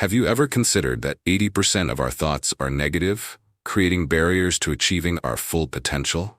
Have you ever considered that 80% of our thoughts are negative, creating barriers to achieving our full potential?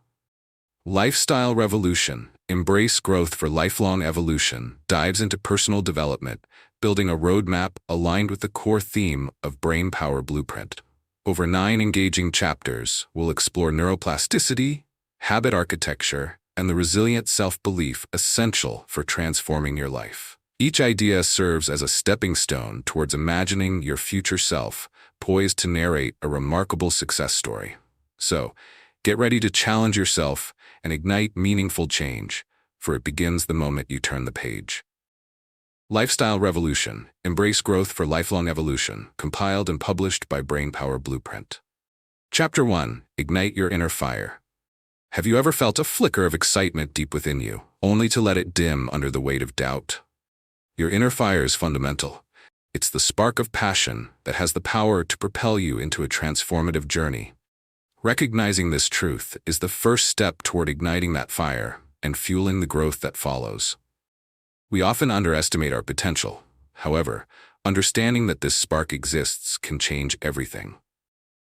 Lifestyle Revolution, Embrace Growth for Lifelong Evolution, dives into personal development, building a roadmap aligned with the core theme of Brainpower Blueprint. Over 9 engaging chapters, we'll explore neuroplasticity, habit architecture, and the resilient self-belief essential for transforming your life. Each idea serves as a stepping stone towards imagining your future self, poised to narrate a remarkable success story. So, get ready to challenge yourself and ignite meaningful change, for it begins the moment you turn the page. Lifestyle Revolution, Embrace Growth for Lifelong Evolution, compiled and published by Brainpower Blueprint. Chapter 1. Ignite Your Inner Fire. Have you ever felt a flicker of excitement deep within you, only to let it dim under the weight of doubt? Your inner fire is fundamental. It's the spark of passion that has the power to propel you into a transformative journey. Recognizing this truth is the first step toward igniting that fire and fueling the growth that follows. We often underestimate our potential. However, understanding that this spark exists can change everything.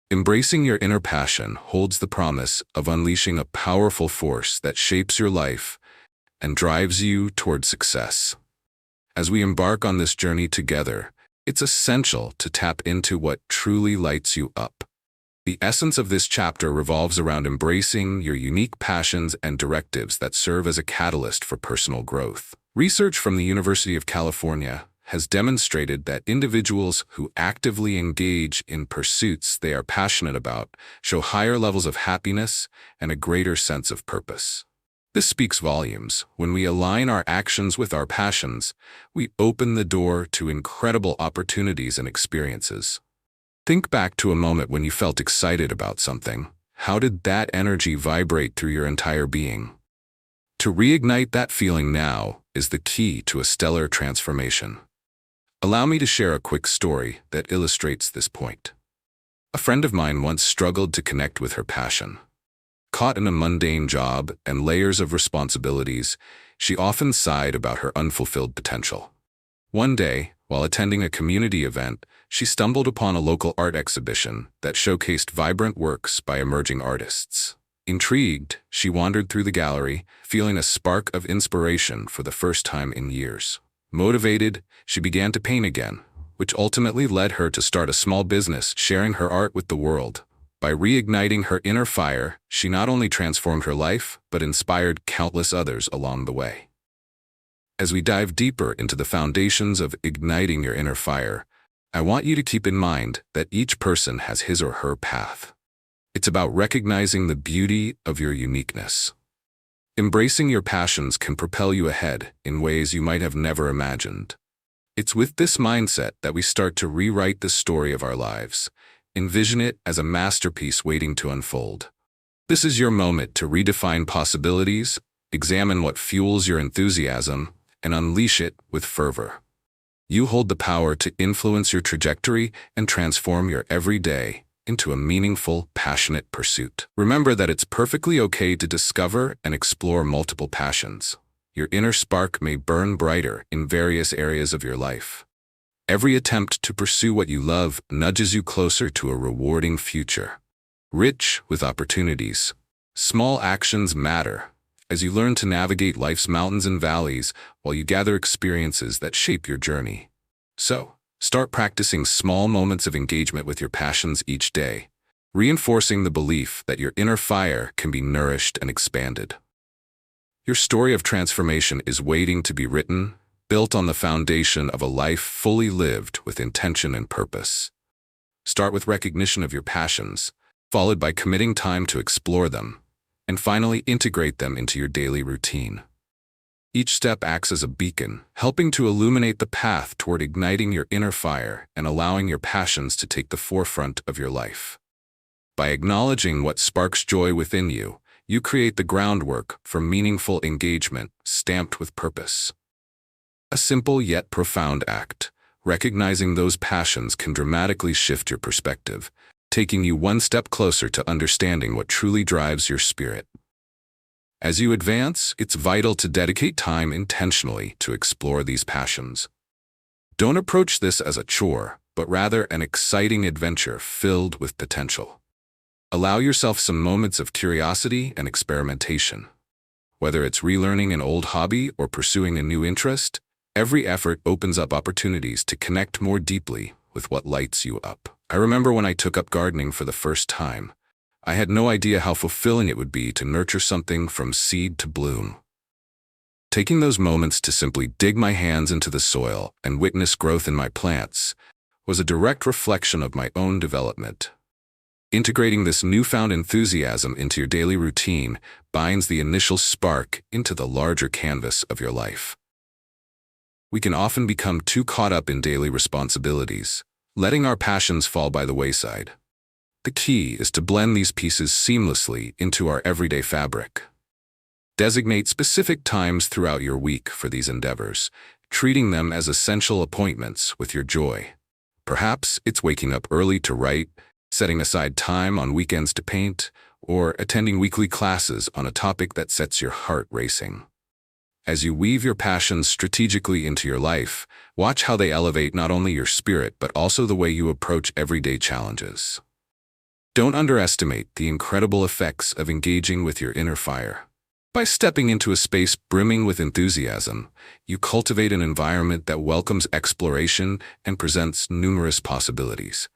Embracing your inner passion holds the promise of unleashing a powerful force that shapes your life and drives you toward success. As we embark on this journey together, it's essential to tap into what truly lights you up. The essence of this chapter revolves around embracing your unique passions and directives that serve as a catalyst for personal growth. Research from the University of California has demonstrated that individuals who actively engage in pursuits they are passionate about show higher levels of happiness and a greater sense of purpose. This speaks volumes. When we align our actions with our passions, we open the door to incredible opportunities and experiences. Think back to a moment when you felt excited about something. How did that energy vibrate through your entire being? To reignite that feeling now is the key to a stellar transformation. Allow me to share a quick story that illustrates this point. A friend of mine once struggled to connect with her passion. Caught in a mundane job and layers of responsibilities, she often sighed about her unfulfilled potential. One day, while attending a community event, she stumbled upon a local art exhibition that showcased vibrant works by emerging artists. Intrigued, she wandered through the gallery, feeling a spark of inspiration for the first time in years. Motivated, she began to paint again, which ultimately led her to start a small business sharing her art with the world. By reigniting her inner fire, she not only transformed her life, but inspired countless others along the way. As we dive deeper into the foundations of igniting your inner fire, I want you to keep in mind that each person has his or her path. It's about recognizing the beauty of your uniqueness. Embracing your passions can propel you ahead in ways you might have never imagined. It's with this mindset that we start to rewrite the story of our lives. Envision it as a masterpiece waiting to unfold. This is your moment to redefine possibilities, examine what fuels your enthusiasm, and unleash it with fervor. You hold the power to influence your trajectory and transform your everyday into a meaningful, passionate pursuit. Remember that it's perfectly okay to discover and explore multiple passions. Your inner spark may burn brighter in various areas of your life. Every attempt to pursue what you love nudges you closer to a rewarding future, rich with opportunities. Small actions matter as you learn to navigate life's mountains and valleys while you gather experiences that shape your journey. So, start practicing small moments of engagement with your passions each day, reinforcing the belief that your inner fire can be nourished and expanded. Your story of transformation is waiting to be written, built on the foundation of a life fully lived with intention and purpose. Start with recognition of your passions, followed by committing time to explore them, and finally integrate them into your daily routine. Each step acts as a beacon, helping to illuminate the path toward igniting your inner fire and allowing your passions to take the forefront of your life. By acknowledging what sparks joy within you, you create the groundwork for meaningful engagement stamped with purpose. A simple yet profound act, recognizing those passions can dramatically shift your perspective, taking you one step closer to understanding what truly drives your spirit. As you advance, it's vital to dedicate time intentionally to explore these passions. Don't approach this as a chore, but rather an exciting adventure filled with potential. Allow yourself some moments of curiosity and experimentation. Whether it's relearning an old hobby or pursuing a new interest, every effort opens up opportunities to connect more deeply with what lights you up. I remember when I took up gardening for the first time. I had no idea how fulfilling it would be to nurture something from seed to bloom. Taking those moments to simply dig my hands into the soil and witness growth in my plants was a direct reflection of my own development. Integrating this newfound enthusiasm into your daily routine binds the initial spark into the larger canvas of your life. We can often become too caught up in daily responsibilities, letting our passions fall by the wayside. The key is to blend these pieces seamlessly into our everyday fabric. Designate specific times throughout your week for these endeavors, treating them as essential appointments with your joy. Perhaps it's waking up early to write, setting aside time on weekends to paint, or attending weekly classes on a topic that sets your heart racing. As you weave your passions strategically into your life, watch how they elevate not only your spirit but also the way you approach everyday challenges. Don't underestimate the incredible effects of engaging with your inner fire. By stepping into a space brimming with enthusiasm, you cultivate an environment that welcomes exploration and presents numerous possibilities.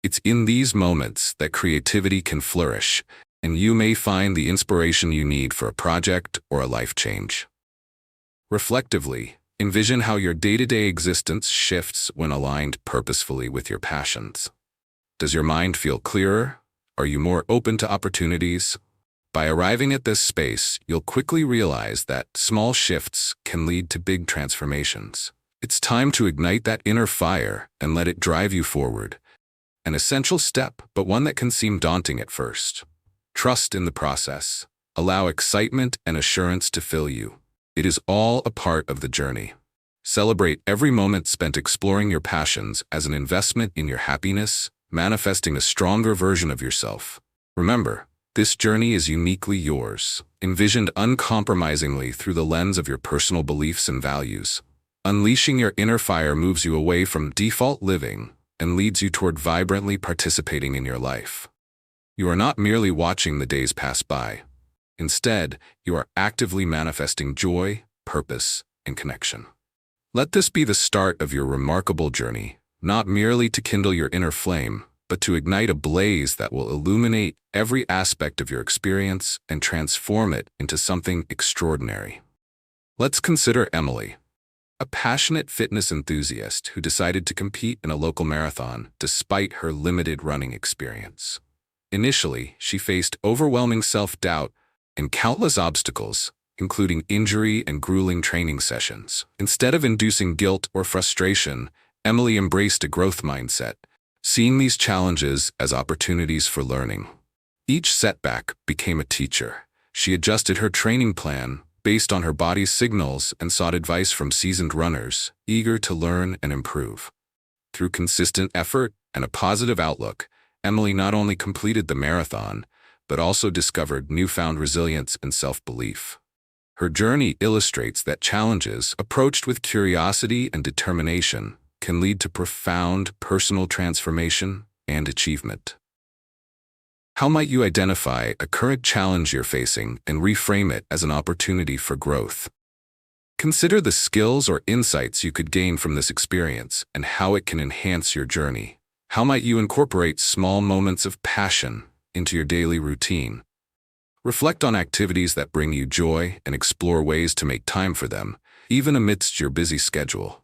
It's in these moments that creativity can flourish, and you may find the inspiration you need for a project or a life change. Reflectively, envision how your day-to-day existence shifts when aligned purposefully with your passions. Does your mind feel clearer? Are you more open to opportunities? By arriving at this space, you'll quickly realize that small shifts can lead to big transformations. It's time to ignite that inner fire and let it drive you forward. An essential step, but one that can seem daunting at first. Trust in the process. Allow excitement and assurance to fill you. It is all a part of the journey. Celebrate every moment spent exploring your passions as an investment in your happiness, manifesting a stronger version of yourself. Remember, this journey is uniquely yours, envisioned uncompromisingly through the lens of your personal beliefs and values. Unleashing your inner fire moves you away from default living and leads you toward vibrantly participating in your life. You are not merely watching the days pass by. Instead, you are actively manifesting joy, purpose, and connection. Let this be the start of your remarkable journey, not merely to kindle your inner flame, but to ignite a blaze that will illuminate every aspect of your experience and transform it into something extraordinary. Let's consider Emily, a passionate fitness enthusiast who decided to compete in a local marathon despite her limited running experience. Initially, she faced overwhelming self-doubt and countless obstacles, including injury and grueling training sessions. Instead of inducing guilt or frustration, Emily embraced a growth mindset, seeing these challenges as opportunities for learning. Each setback became a teacher. She adjusted her training plan based on her body's signals and sought advice from seasoned runners, eager to learn and improve. Through consistent effort and a positive outlook, Emily not only completed the marathon, but also discovered newfound resilience and self-belief. Her journey illustrates that challenges, approached with curiosity and determination, can lead to profound personal transformation and achievement. How might you identify a current challenge you're facing and reframe it as an opportunity for growth? Consider the skills or insights you could gain from this experience and how it can enhance your journey. How might you incorporate small moments of passion into your daily routine? Reflect on activities that bring you joy and explore ways to make time for them, even amidst your busy schedule.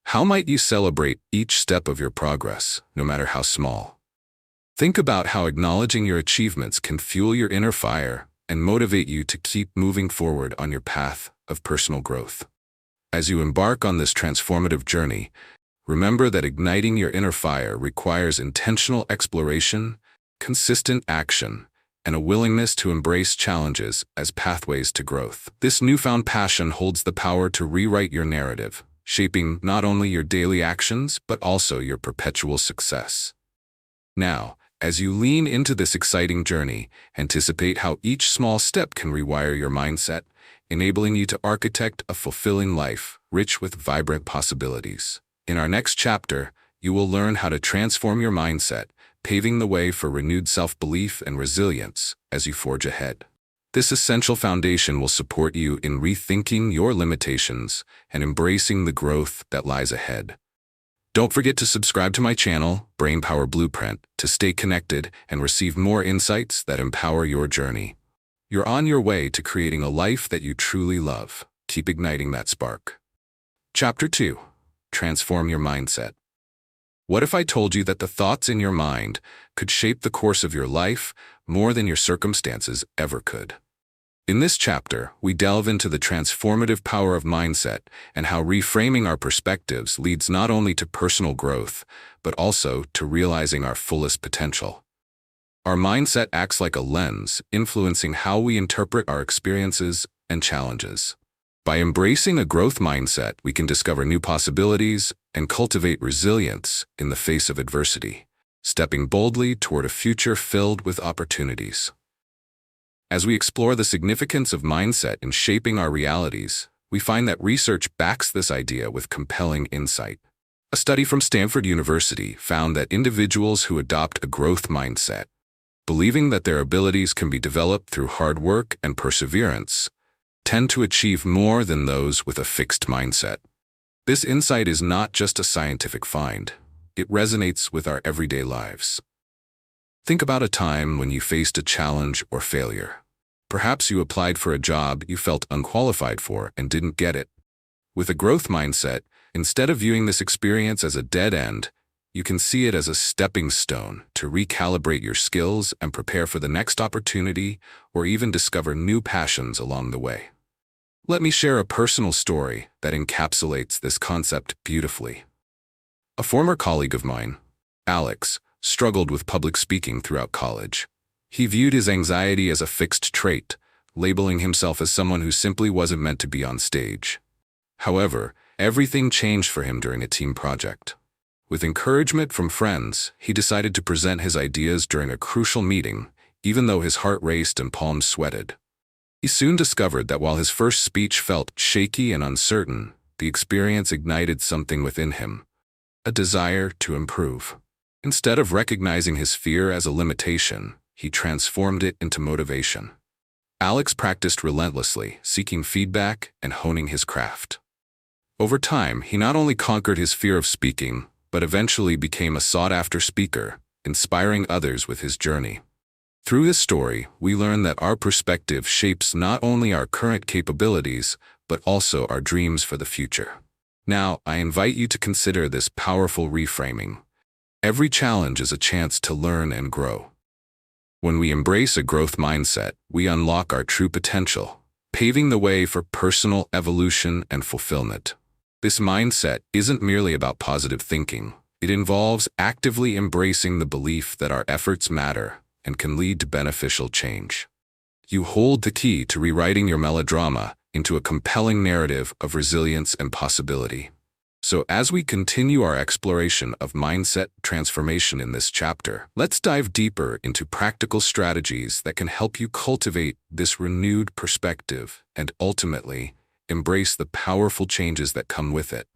How might you celebrate each step of your progress, no matter how small? Think about how acknowledging your achievements can fuel your inner fire and motivate you to keep moving forward on your path of personal growth. As you embark on this transformative journey, remember that igniting your inner fire requires intentional exploration, consistent action, and a willingness to embrace challenges as pathways to growth. This newfound passion holds the power to rewrite your narrative, shaping not only your daily actions but also your perpetual success. Now, as you lean into this exciting journey, anticipate how each small step can rewire your mindset, enabling you to architect a fulfilling life, rich with vibrant possibilities. In our next chapter, you will learn how to transform your mindset, paving the way for renewed self-belief and resilience as you forge ahead. This essential foundation will support you in rethinking your limitations and embracing the growth that lies ahead. Don't forget to subscribe to my channel, Brainpower Blueprint, to stay connected and receive more insights that empower your journey. You're on your way to creating a life that you truly love. Keep igniting that spark. Chapter 2. Transform your mindset. What if I told you that the thoughts in your mind could shape the course of your life more than your circumstances ever could? In this chapter, we delve into the transformative power of mindset and how reframing our perspectives leads not only to personal growth, but also to realizing our fullest potential. Our mindset acts like a lens, influencing how we interpret our experiences and challenges. By embracing a growth mindset, we can discover new possibilities and cultivate resilience in the face of adversity, stepping boldly toward a future filled with opportunities. As we explore the significance of mindset in shaping our realities, we find that research backs this idea with compelling insight. A study from Stanford University found that individuals who adopt a growth mindset, believing that their abilities can be developed through hard work and perseverance, tend to achieve more than those with a fixed mindset. This insight is not just a scientific find. It resonates with our everyday lives. Think about a time when you faced a challenge or failure. Perhaps you applied for a job you felt unqualified for and didn't get it. With a growth mindset, instead of viewing this experience as a dead end, you can see it as a stepping stone to recalibrate your skills and prepare for the next opportunity or even discover new passions along the way. Let me share a personal story that encapsulates this concept beautifully. A former colleague of mine, Alex, struggled with public speaking throughout college. He viewed his anxiety as a fixed trait, labeling himself as someone who simply wasn't meant to be on stage. However, everything changed for him during a team project. With encouragement from friends, he decided to present his ideas during a crucial meeting, even though his heart raced and palms sweated. He soon discovered that while his first speech felt shaky and uncertain, the experience ignited something within him, a desire to improve. Instead of recognizing his fear as a limitation, he transformed it into motivation. Alex practiced relentlessly, seeking feedback and honing his craft. Over time, he not only conquered his fear of speaking, but eventually became a sought-after speaker, inspiring others with his journey. Through this story, we learn that our perspective shapes not only our current capabilities, but also our dreams for the future. Now, I invite you to consider this powerful reframing. Every challenge is a chance to learn and grow. When we embrace a growth mindset, we unlock our true potential, paving the way for personal evolution and fulfillment. This mindset isn't merely about positive thinking. It involves actively embracing the belief that our efforts matter and can lead to beneficial change. You hold the key to rewriting your melodrama into a compelling narrative of resilience and possibility. So as we continue our exploration of mindset transformation in this chapter, let's dive deeper into practical strategies that can help you cultivate this renewed perspective and ultimately embrace the powerful changes that come with it.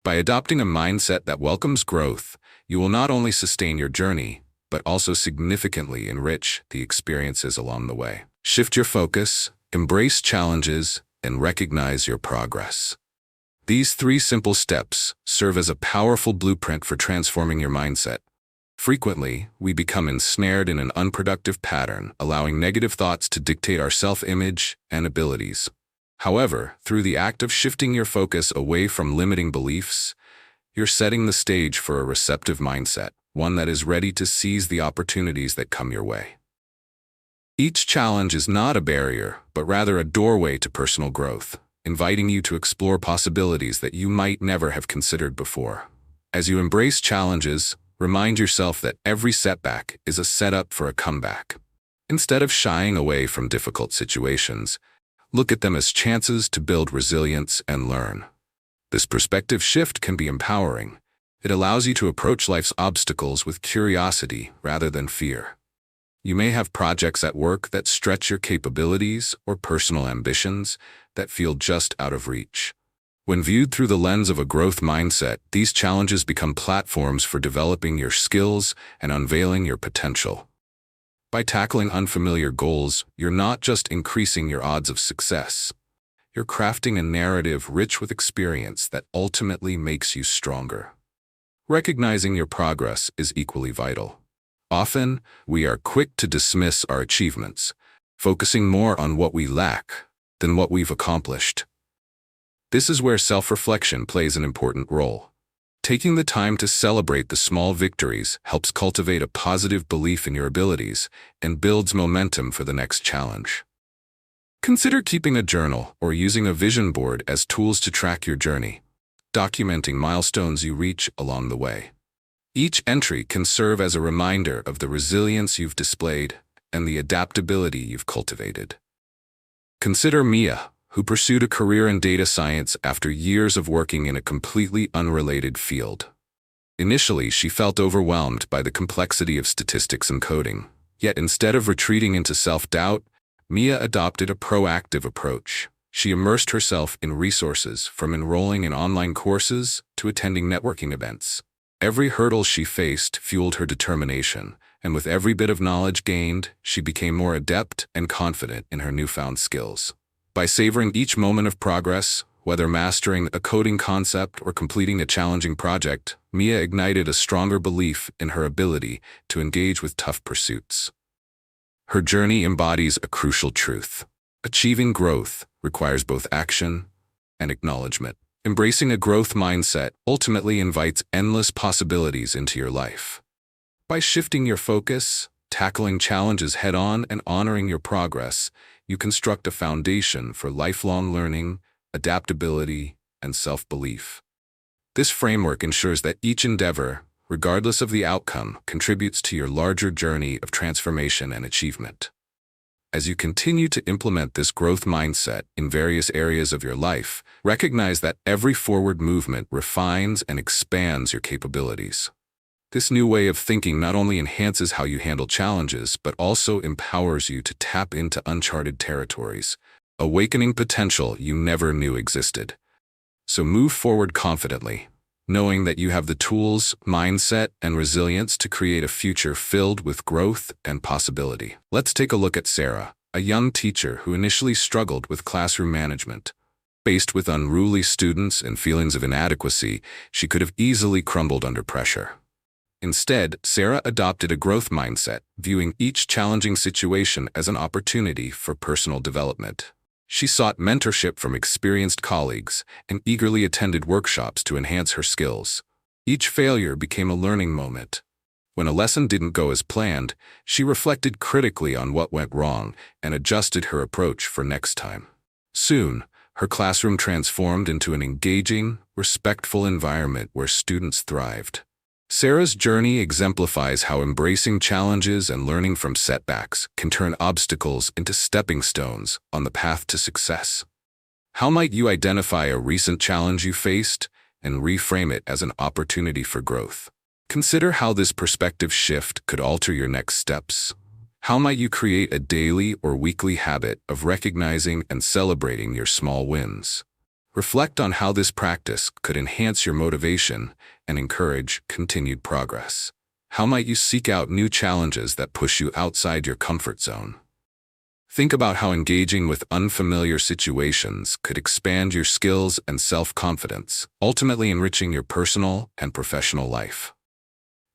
By adopting a mindset that welcomes growth, you will not only sustain your journey, but also significantly enrich the experiences along the way. Shift your focus, embrace challenges, and recognize your progress. These 3 simple steps serve as a powerful blueprint for transforming your mindset. Frequently, we become ensnared in an unproductive pattern, allowing negative thoughts to dictate our self-image and abilities. However, through the act of shifting your focus away from limiting beliefs, you're setting the stage for a receptive mindset, one that is ready to seize the opportunities that come your way. Each challenge is not a barrier, but rather a doorway to personal growth, inviting you to explore possibilities that you might never have considered before. As you embrace challenges, remind yourself that every setback is a setup for a comeback. Instead of shying away from difficult situations, look at them as chances to build resilience and learn. This perspective shift can be empowering. It allows you to approach life's obstacles with curiosity rather than fear. You may have projects at work that stretch your capabilities or personal ambitions that feel just out of reach. When viewed through the lens of a growth mindset, these challenges become platforms for developing your skills and unveiling your potential. By tackling unfamiliar goals, you're not just increasing your odds of success. You're crafting a narrative rich with experience that ultimately makes you stronger. Recognizing your progress is equally vital. Often, we are quick to dismiss our achievements, focusing more on what we lack than what we've accomplished. This is where self-reflection plays an important role. Taking the time to celebrate the small victories helps cultivate a positive belief in your abilities and builds momentum for the next challenge. Consider keeping a journal or using a vision board as tools to track your journey, documenting milestones you reach along the way. Each entry can serve as a reminder of the resilience you've displayed and the adaptability you've cultivated. Consider Mia, who pursued a career in data science after years of working in a completely unrelated field. Initially, she felt overwhelmed by the complexity of statistics and coding. Yet instead of retreating into self-doubt, Mia adopted a proactive approach. She immersed herself in resources, from enrolling in online courses to attending networking events. Every hurdle she faced fueled her determination, and with every bit of knowledge gained, she became more adept and confident in her newfound skills. By savoring each moment of progress, whether mastering a coding concept or completing a challenging project, Mia ignited a stronger belief in her ability to engage with tough pursuits. Her journey embodies a crucial truth. Achieving growth requires both action and acknowledgement. Embracing a growth mindset ultimately invites endless possibilities into your life. By shifting your focus, tackling challenges head-on, and honoring your progress, you construct a foundation for lifelong learning, adaptability, and self-belief. This framework ensures that each endeavor, regardless of the outcome, contributes to your larger journey of transformation and achievement. As you continue to implement this growth mindset in various areas of your life, recognize that every forward movement refines and expands your capabilities. This new way of thinking not only enhances how you handle challenges, but also empowers you to tap into uncharted territories, awakening potential you never knew existed. So move forward confidently, knowing that you have the tools, mindset, and resilience to create a future filled with growth and possibility. Let's take a look at Sarah, a young teacher who initially struggled with classroom management. Faced with unruly students and feelings of inadequacy, she could have easily crumbled under pressure. Instead, Sarah adopted a growth mindset, viewing each challenging situation as an opportunity for personal development. She sought mentorship from experienced colleagues and eagerly attended workshops to enhance her skills. Each failure became a learning moment. When a lesson didn't go as planned, she reflected critically on what went wrong and adjusted her approach for next time. Soon, her classroom transformed into an engaging, respectful environment where students thrived. Sarah's journey exemplifies how embracing challenges and learning from setbacks can turn obstacles into stepping stones on the path to success. How might you identify a recent challenge you faced and reframe it as an opportunity for growth? Consider how this perspective shift could alter your next steps. How might you create a daily or weekly habit of recognizing and celebrating your small wins? Reflect on how this practice could enhance your motivation and encourage continued progress. How might you seek out new challenges that push you outside your comfort zone? Think about how engaging with unfamiliar situations could expand your skills and self-confidence, ultimately enriching your personal and professional life.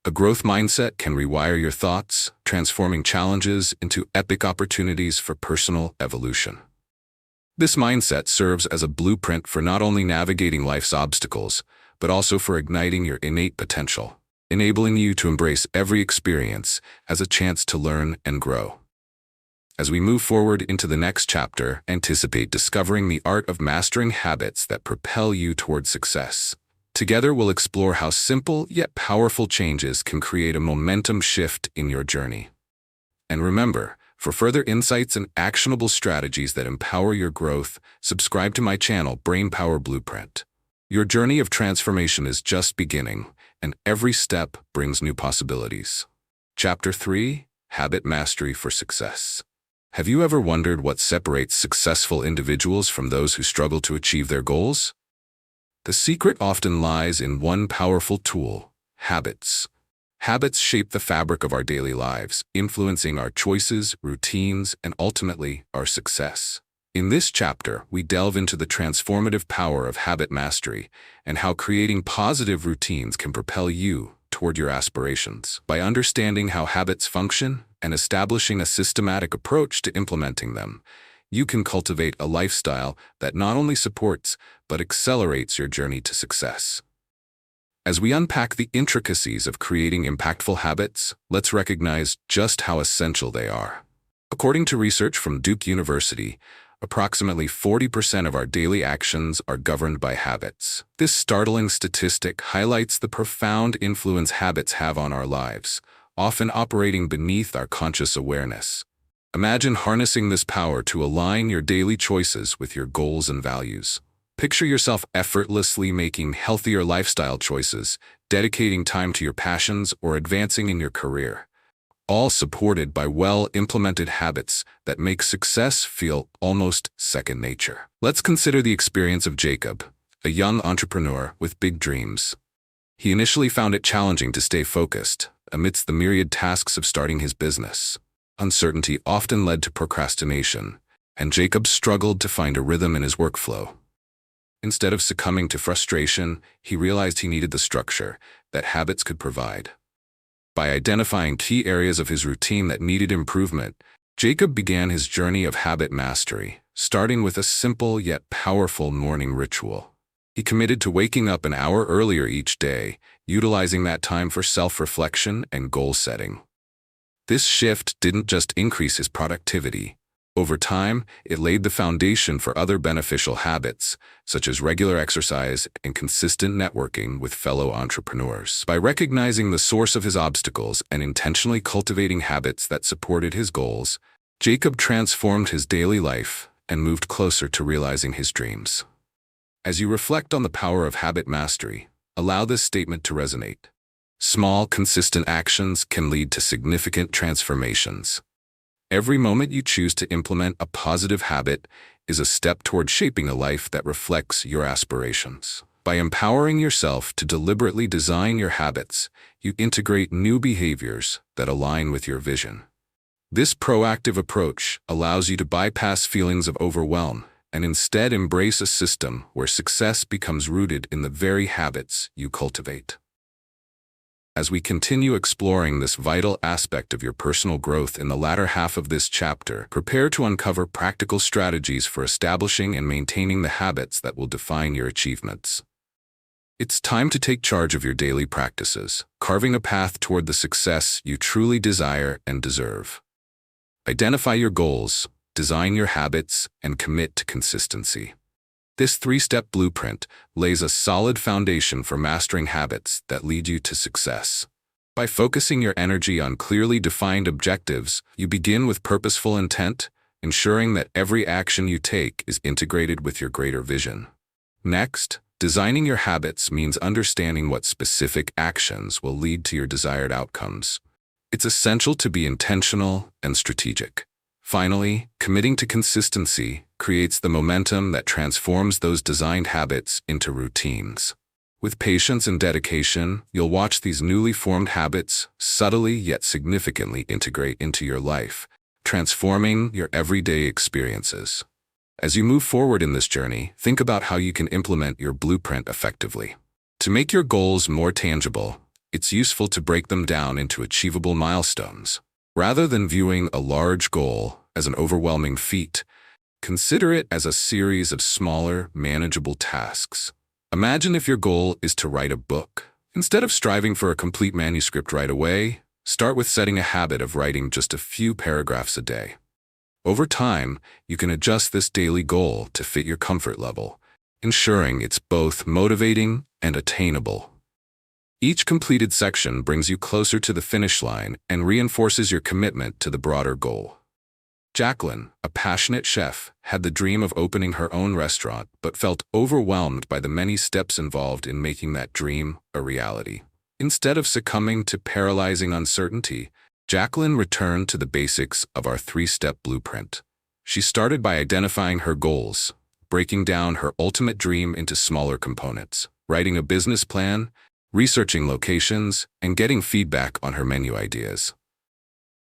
A growth mindset can rewire your thoughts, transforming challenges into epic opportunities for personal evolution. This mindset serves as a blueprint for not only navigating life's obstacles, but also for igniting your innate potential, enabling you to embrace every experience as a chance to learn and grow. As we move forward into the next chapter, anticipate discovering the art of mastering habits that propel you toward success. Together, we'll explore how simple yet powerful changes can create a momentum shift in your journey. And remember, for further insights and actionable strategies that empower your growth, subscribe to my channel, Brainpower Blueprint. Your journey of transformation is just beginning, and every step brings new possibilities. Chapter 3: Habit Mastery for Success. Have you ever wondered what separates successful individuals from those who struggle to achieve their goals? The secret often lies in one powerful tool: habits. Habits shape the fabric of our daily lives, influencing our choices, routines, and ultimately our success. In this chapter, we delve into the transformative power of habit mastery and how creating positive routines can propel you toward your aspirations. By understanding how habits function and establishing a systematic approach to implementing them, you can cultivate a lifestyle that not only supports but accelerates your journey to success. As we unpack the intricacies of creating impactful habits, let's recognize just how essential they are. According to research from Duke University, approximately 40% of our daily actions are governed by habits. This startling statistic highlights the profound influence habits have on our lives, often operating beneath our conscious awareness. Imagine harnessing this power to align your daily choices with your goals and values. Picture yourself effortlessly making healthier lifestyle choices, dedicating time to your passions, or advancing in your career, all supported by well-implemented habits that make success feel almost second nature. Let's consider the experience of Jacob, a young entrepreneur with big dreams. He initially found it challenging to stay focused amidst the myriad tasks of starting his business. Uncertainty often led to procrastination, and Jacob struggled to find a rhythm in his workflow. Instead of succumbing to frustration, he realized he needed the structure that habits could provide. By identifying key areas of his routine that needed improvement, Jacob began his journey of habit mastery, starting with a simple yet powerful morning ritual. He committed to waking up an hour earlier each day, utilizing that time for self-reflection and goal setting. This shift didn't just increase his productivity. Over time, it laid the foundation for other beneficial habits, such as regular exercise and consistent networking with fellow entrepreneurs. By recognizing the source of his obstacles and intentionally cultivating habits that supported his goals, Jacob transformed his daily life and moved closer to realizing his dreams. As you reflect on the power of habit mastery, allow this statement to resonate. Small, consistent actions can lead to significant transformations. Every moment you choose to implement a positive habit is a step toward shaping a life that reflects your aspirations. By empowering yourself to deliberately design your habits, you integrate new behaviors that align with your vision. This proactive approach allows you to bypass feelings of overwhelm and instead embrace a system where success becomes rooted in the very habits you cultivate. As we continue exploring this vital aspect of your personal growth in the latter half of this chapter, prepare to uncover practical strategies for establishing and maintaining the habits that will define your achievements. It's time to take charge of your daily practices, carving a path toward the success you truly desire and deserve. Identify your goals, design your habits, and commit to consistency. This three-step blueprint lays a solid foundation for mastering habits that lead you to success. By focusing your energy on clearly defined objectives, you begin with purposeful intent, ensuring that every action you take is integrated with your greater vision. Next, designing your habits means understanding what specific actions will lead to your desired outcomes. It's essential to be intentional and strategic. Finally, committing to consistency creates the momentum that transforms those designed habits into routines. With patience and dedication, you'll watch these newly formed habits subtly yet significantly integrate into your life, transforming your everyday experiences. As you move forward in this journey, think about how you can implement your blueprint effectively. To make your goals more tangible, it's useful to break them down into achievable milestones. Rather than viewing a large goal as an overwhelming feat, consider it as a series of smaller, manageable tasks. Imagine if your goal is to write a book. Instead of striving for a complete manuscript right away, start with setting a habit of writing just a few paragraphs a day. Over time, you can adjust this daily goal to fit your comfort level, ensuring it's both motivating and attainable. Each completed section brings you closer to the finish line and reinforces your commitment to the broader goal. Jacqueline, a passionate chef, had the dream of opening her own restaurant but felt overwhelmed by the many steps involved in making that dream a reality. Instead of succumbing to paralyzing uncertainty, Jacqueline returned to the basics of our three-step blueprint. She started by identifying her goals, breaking down her ultimate dream into smaller components, writing a business plan, researching locations, and getting feedback on her menu ideas.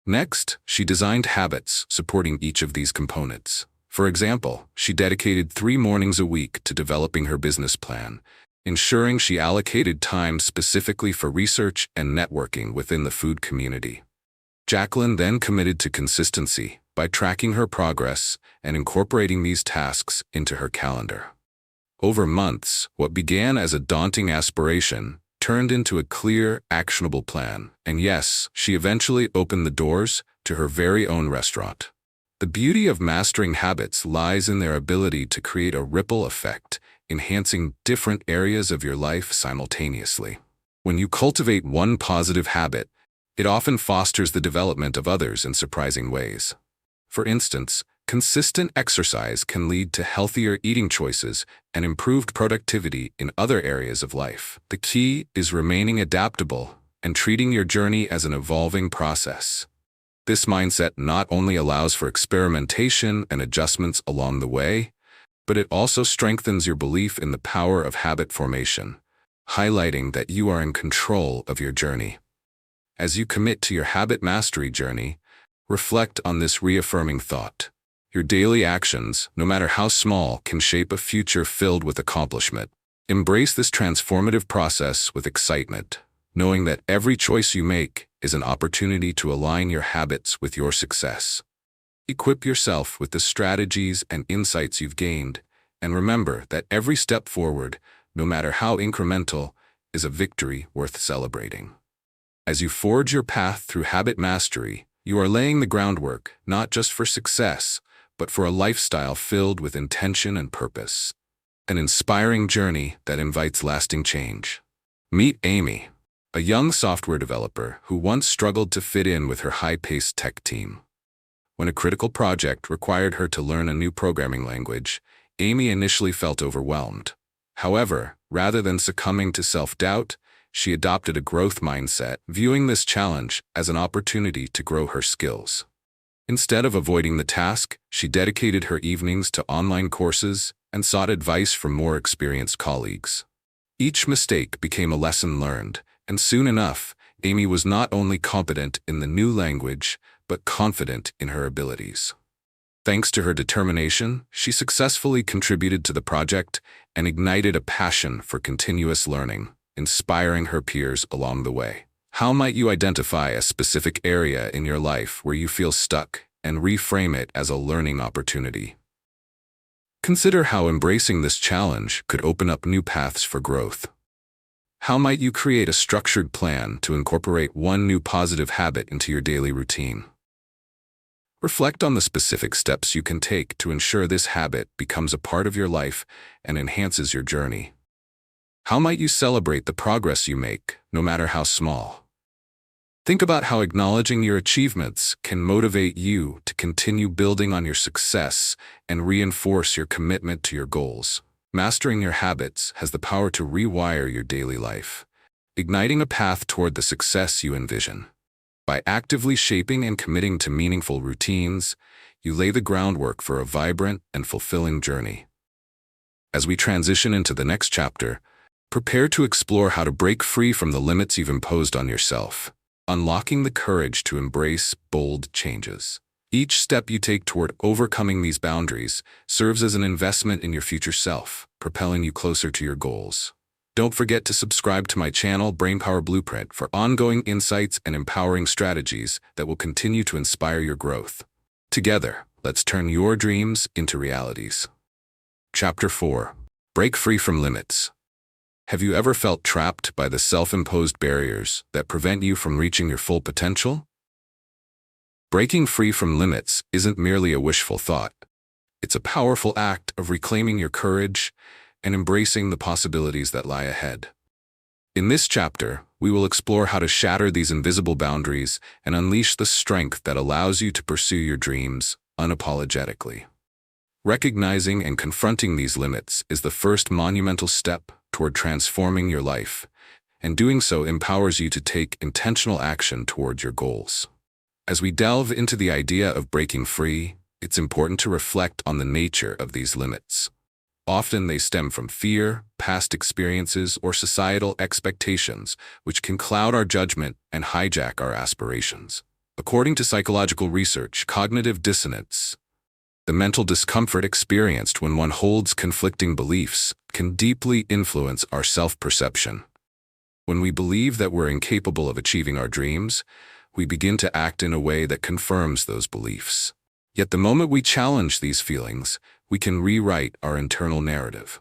Next, she designed habits supporting each of these components. For example, she dedicated 3 mornings a week to developing her business plan, ensuring she allocated time specifically for research and networking within the food community. Jacqueline then committed to consistency by tracking her progress and incorporating these tasks into her calendar. Over months, what began as a daunting aspiration turned into a clear, actionable plan, and yes, she eventually opened the doors to her very own restaurant. The beauty of mastering habits lies in their ability to create a ripple effect, enhancing different areas of your life simultaneously. When you cultivate one positive habit, it often fosters the development of others in surprising ways. For instance, consistent exercise can lead to healthier eating choices and improved productivity in other areas of life. The key is remaining adaptable and treating your journey as an evolving process. This mindset not only allows for experimentation and adjustments along the way, but it also strengthens your belief in the power of habit formation, highlighting that you are in control of your journey. As you commit to your habit mastery journey, reflect on this reaffirming thought. Your daily actions, no matter how small, can shape a future filled with accomplishment. Embrace this transformative process with excitement, knowing that every choice you make is an opportunity to align your habits with your success. Equip yourself with the strategies and insights you've gained, and remember that every step forward, no matter how incremental, is a victory worth celebrating. As you forge your path through habit mastery, you are laying the groundwork not just for success, but for a lifestyle filled with intention and purpose. An inspiring journey that invites lasting change. Meet Amy, a young software developer who once struggled to fit in with her high-paced tech team. When a critical project required her to learn a new programming language, Amy initially felt overwhelmed. However, rather than succumbing to self-doubt, she adopted a growth mindset, viewing this challenge as an opportunity to grow her skills. Instead of avoiding the task, she dedicated her evenings to online courses and sought advice from more experienced colleagues. Each mistake became a lesson learned, and soon enough, Amy was not only competent in the new language, but confident in her abilities. Thanks to her determination, she successfully contributed to the project and ignited a passion for continuous learning, inspiring her peers along the way. How might you identify a specific area in your life where you feel stuck and reframe it as a learning opportunity? Consider how embracing this challenge could open up new paths for growth. How might you create a structured plan to incorporate one new positive habit into your daily routine? Reflect on the specific steps you can take to ensure this habit becomes a part of your life and enhances your journey. How might you celebrate the progress you make, no matter how small? Think about how acknowledging your achievements can motivate you to continue building on your success and reinforce your commitment to your goals. Mastering your habits has the power to rewire your daily life, igniting a path toward the success you envision. By actively shaping and committing to meaningful routines, you lay the groundwork for a vibrant and fulfilling journey. As we transition into the next chapter, prepare to explore how to break free from the limits you've imposed on yourself, unlocking the courage to embrace bold changes. Each step you take toward overcoming these boundaries serves as an investment in your future self, propelling you closer to your goals. Don't forget to subscribe to my channel, Brainpower Blueprint, for ongoing insights and empowering strategies that will continue to inspire your growth. Together, let's turn your dreams into realities. Chapter 4. Break free from limits. Have you ever felt trapped by the self-imposed barriers that prevent you from reaching your full potential? Breaking free from limits isn't merely a wishful thought. It's a powerful act of reclaiming your courage and embracing the possibilities that lie ahead. In this chapter, we will explore how to shatter these invisible boundaries and unleash the strength that allows you to pursue your dreams unapologetically. Recognizing and confronting these limits is the first monumental step toward transforming your life, and doing so empowers you to take intentional action towards your goals. As we delve into the idea of breaking free, it's important to reflect on the nature of these limits. Often they stem from fear, past experiences, or societal expectations, which can cloud our judgment and hijack our aspirations. According to psychological research, cognitive dissonance, the mental discomfort experienced when one holds conflicting beliefs, can deeply influence our self-perception. When we believe that we're incapable of achieving our dreams, we begin to act in a way that confirms those beliefs. Yet the moment we challenge these feelings, we can rewrite our internal narrative.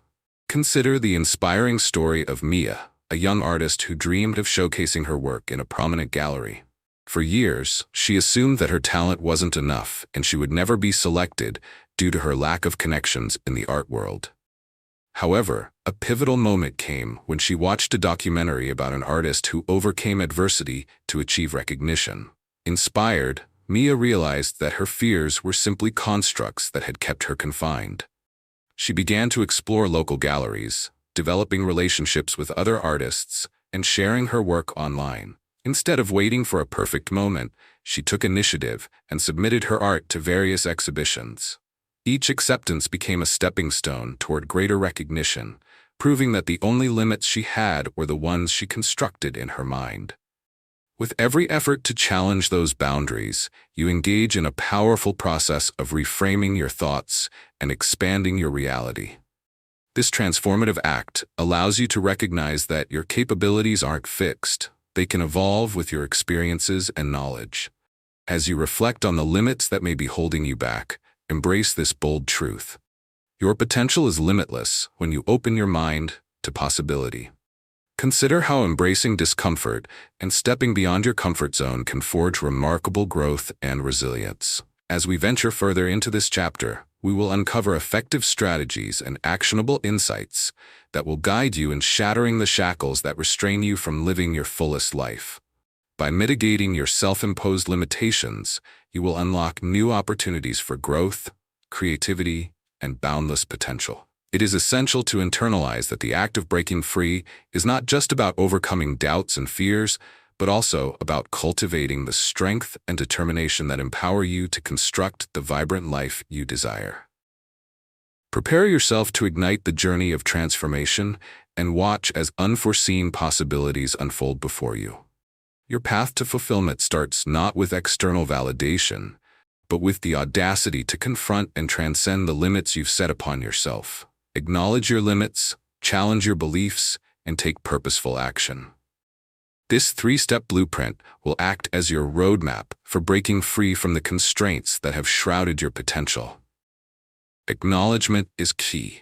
Consider the inspiring story of Mia, a young artist who dreamed of showcasing her work in a prominent gallery. For years, she assumed that her talent wasn't enough and she would never be selected due to her lack of connections in the art world. However, a pivotal moment came when she watched a documentary about an artist who overcame adversity to achieve recognition. Inspired, Mia realized that her fears were simply constructs that had kept her confined. She began to explore local galleries, developing relationships with other artists, and sharing her work online. Instead of waiting for a perfect moment, she took initiative and submitted her art to various exhibitions. Each acceptance became a stepping stone toward greater recognition, proving that the only limits she had were the ones she constructed in her mind. With every effort to challenge those boundaries, you engage in a powerful process of reframing your thoughts and expanding your reality. This transformative act allows you to recognize that your capabilities aren't fixed. They can evolve with your experiences and knowledge. As you reflect on the limits that may be holding you back, embrace this bold truth. Your potential is limitless when you open your mind to possibility. Consider how embracing discomfort and stepping beyond your comfort zone can forge remarkable growth and resilience. As we venture further into this chapter, we will uncover effective strategies and actionable insights that will guide you in shattering the shackles that restrain you from living your fullest life. By mitigating your self-imposed limitations, you will unlock new opportunities for growth, creativity, and boundless potential. It is essential to internalize that the act of breaking free is not just about overcoming doubts and fears, but also about cultivating the strength and determination that empower you to construct the vibrant life you desire. Prepare yourself to ignite the journey of transformation and watch as unforeseen possibilities unfold before you. Your path to fulfillment starts not with external validation, but with the audacity to confront and transcend the limits you've set upon yourself. Acknowledge your limits, challenge your beliefs, and take purposeful action. This three-step blueprint will act as your roadmap for breaking free from the constraints that have shrouded your potential. Acknowledgement is key,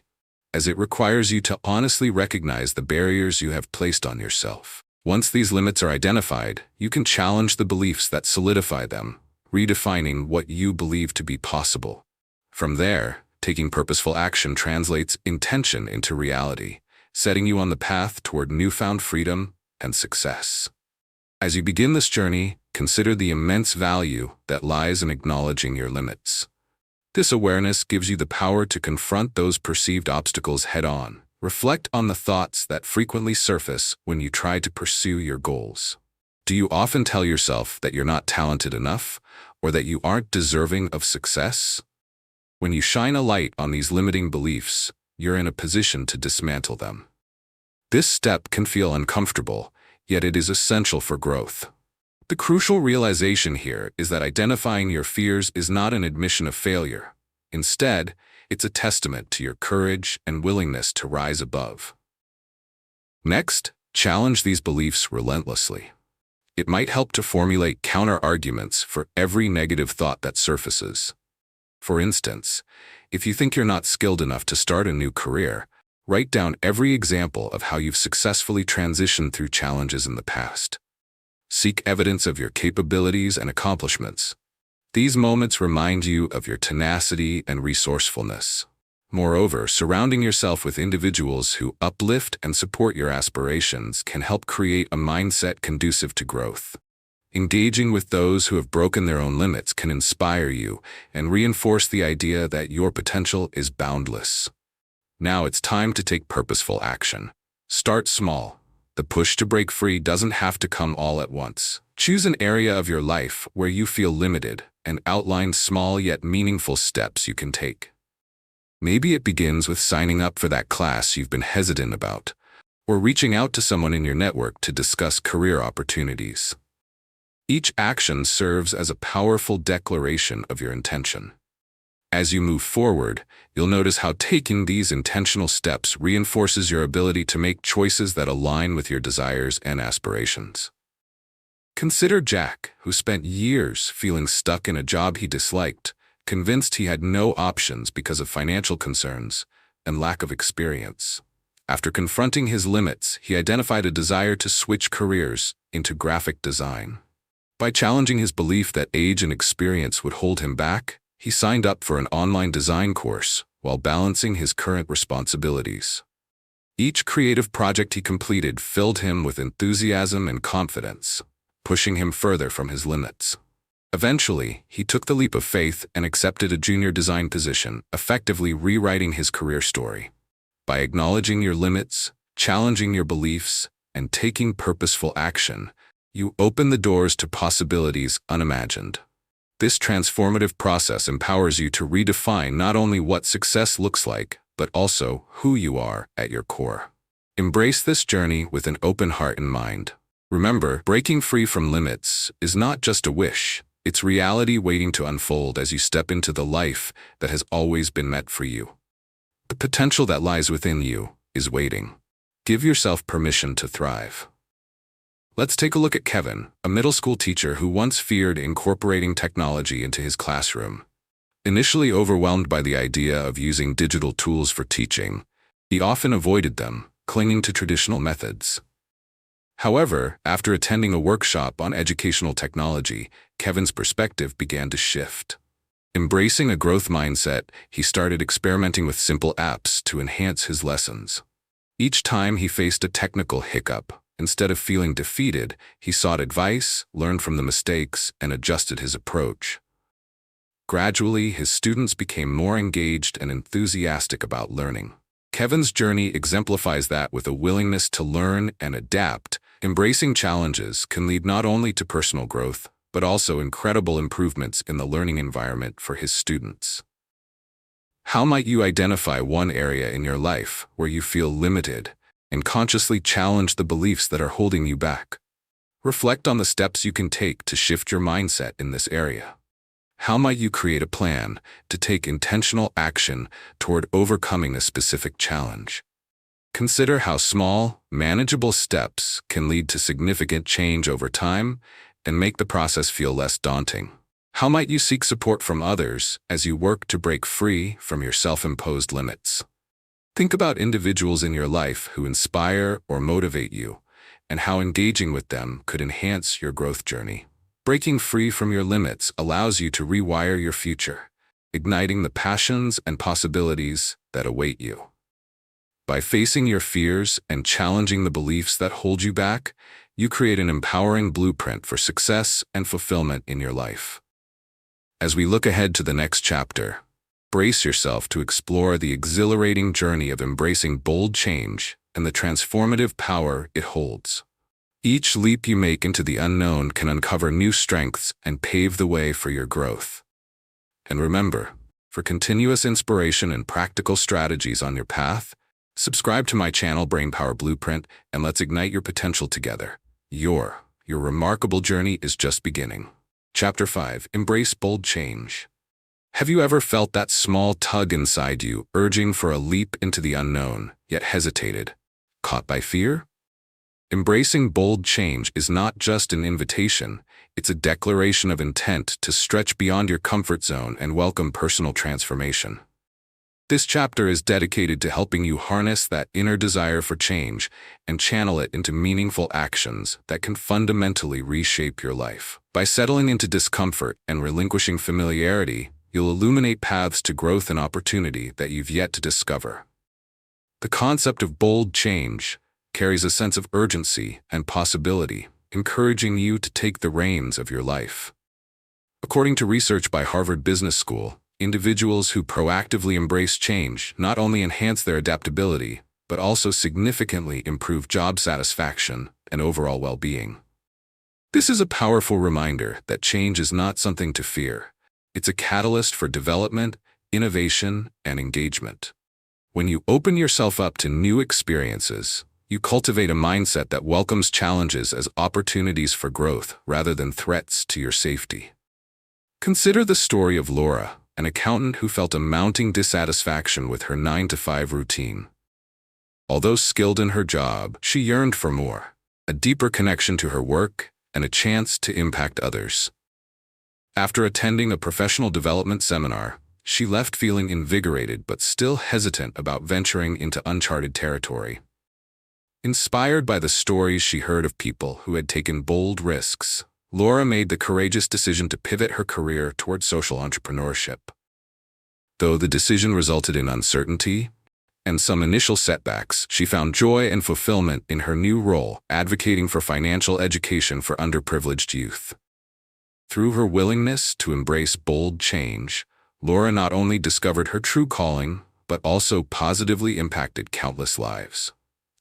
as it requires you to honestly recognize the barriers you have placed on yourself. Once these limits are identified, you can challenge the beliefs that solidify them, redefining what you believe to be possible. From there, taking purposeful action translates intention into reality, setting you on the path toward newfound freedom and success. As you begin this journey, consider the immense value that lies in acknowledging your limits. This awareness gives you the power to confront those perceived obstacles head-on. Reflect on the thoughts that frequently surface when you try to pursue your goals. Do you often tell yourself that you're not talented enough, or that you aren't deserving of success? When you shine a light on these limiting beliefs, you're in a position to dismantle them. This step can feel uncomfortable, yet it is essential for growth. The crucial realization here is that identifying your fears is not an admission of failure. Instead, it's a testament to your courage and willingness to rise above. Next, challenge these beliefs relentlessly. It might help to formulate counter-arguments for every negative thought that surfaces. For instance, if you think you're not skilled enough to start a new career, write down every example of how you've successfully transitioned through challenges in the past. Seek evidence of your capabilities and accomplishments. These moments remind you of your tenacity and resourcefulness. Moreover, surrounding yourself with individuals who uplift and support your aspirations can help create a mindset conducive to growth. Engaging with those who have broken their own limits can inspire you and reinforce the idea that your potential is boundless. Now it's time to take purposeful action. Start small. The push to break free doesn't have to come all at once. Choose an area of your life where you feel limited and outline small yet meaningful steps you can take. Maybe it begins with signing up for that class you've been hesitant about, or reaching out to someone in your network to discuss career opportunities. Each action serves as a powerful declaration of your intention. As you move forward, you'll notice how taking these intentional steps reinforces your ability to make choices that align with your desires and aspirations. Consider Jack, who spent years feeling stuck in a job he disliked, convinced he had no options because of financial concerns and lack of experience. After confronting his limits, he identified a desire to switch careers into graphic design. By challenging his belief that age and experience would hold him back, he signed up for an online design course while balancing his current responsibilities. Each creative project he completed filled him with enthusiasm and confidence, pushing him further from his limits. Eventually, he took the leap of faith and accepted a junior design position, effectively rewriting his career story. By acknowledging your limits, challenging your beliefs, and taking purposeful action, you open the doors to possibilities unimagined. This transformative process empowers you to redefine not only what success looks like, but also who you are at your core. Embrace this journey with an open heart and mind. Remember, breaking free from limits is not just a wish, it's reality waiting to unfold as you step into the life that has always been meant for you. The potential that lies within you is waiting. Give yourself permission to thrive. Let's take a look at Kevin, a middle school teacher who once feared incorporating technology into his classroom. Initially overwhelmed by the idea of using digital tools for teaching, he often avoided them, clinging to traditional methods. However, after attending a workshop on educational technology, Kevin's perspective began to shift. Embracing a growth mindset, he started experimenting with simple apps to enhance his lessons. Each time he faced a technical hiccup, instead of feeling defeated, he sought advice, learned from the mistakes, and adjusted his approach. Gradually, his students became more engaged and enthusiastic about learning. Kevin's journey exemplifies that with a willingness to learn and adapt, embracing challenges can lead not only to personal growth, but also incredible improvements in the learning environment for his students. How might you identify one area in your life where you feel limited and consciously challenge the beliefs that are holding you back? Reflect on the steps you can take to shift your mindset in this area. How might you create a plan to take intentional action toward overcoming a specific challenge? Consider how small, manageable steps can lead to significant change over time and make the process feel less daunting. How might you seek support from others as you work to break free from your self-imposed limits? Think about individuals in your life who inspire or motivate you, and how engaging with them could enhance your growth journey. Breaking free from your limits allows you to rewire your future, igniting the passions and possibilities that await you. By facing your fears and challenging the beliefs that hold you back, you create an empowering blueprint for success and fulfillment in your life. As we look ahead to the next chapter, brace yourself to explore the exhilarating journey of embracing bold change and the transformative power it holds. Each leap you make into the unknown can uncover new strengths and pave the way for your growth. And remember, for continuous inspiration and practical strategies on your path, subscribe to my channel Brainpower Blueprint and let's ignite your potential together. Your remarkable journey is just beginning. Chapter 5. Embrace bold change. Have you ever felt that small tug inside you, urging for a leap into the unknown, yet hesitated? Caught by fear? Embracing bold change is not just an invitation, it's a declaration of intent to stretch beyond your comfort zone and welcome personal transformation. This chapter is dedicated to helping you harness that inner desire for change and channel it into meaningful actions that can fundamentally reshape your life. By settling into discomfort and relinquishing familiarity, you'll illuminate paths to growth and opportunity that you've yet to discover. The concept of bold change carries a sense of urgency and possibility, encouraging you to take the reins of your life. According to research by Harvard Business School, individuals who proactively embrace change not only enhance their adaptability, but also significantly improve job satisfaction and overall well-being. This is a powerful reminder that change is not something to fear. It's a catalyst for development, innovation, and engagement. When you open yourself up to new experiences, you cultivate a mindset that welcomes challenges as opportunities for growth rather than threats to your safety. Consider the story of Laura, an accountant who felt a mounting dissatisfaction with her 9-to-5 routine. Although skilled in her job, she yearned for more, a deeper connection to her work, and a chance to impact others. After attending a professional development seminar, she left feeling invigorated but still hesitant about venturing into uncharted territory. Inspired by the stories she heard of people who had taken bold risks, Laura made the courageous decision to pivot her career toward social entrepreneurship. Though the decision resulted in uncertainty and some initial setbacks, she found joy and fulfillment in her new role, advocating for financial education for underprivileged youth. Through her willingness to embrace bold change, Laura not only discovered her true calling, but also positively impacted countless lives.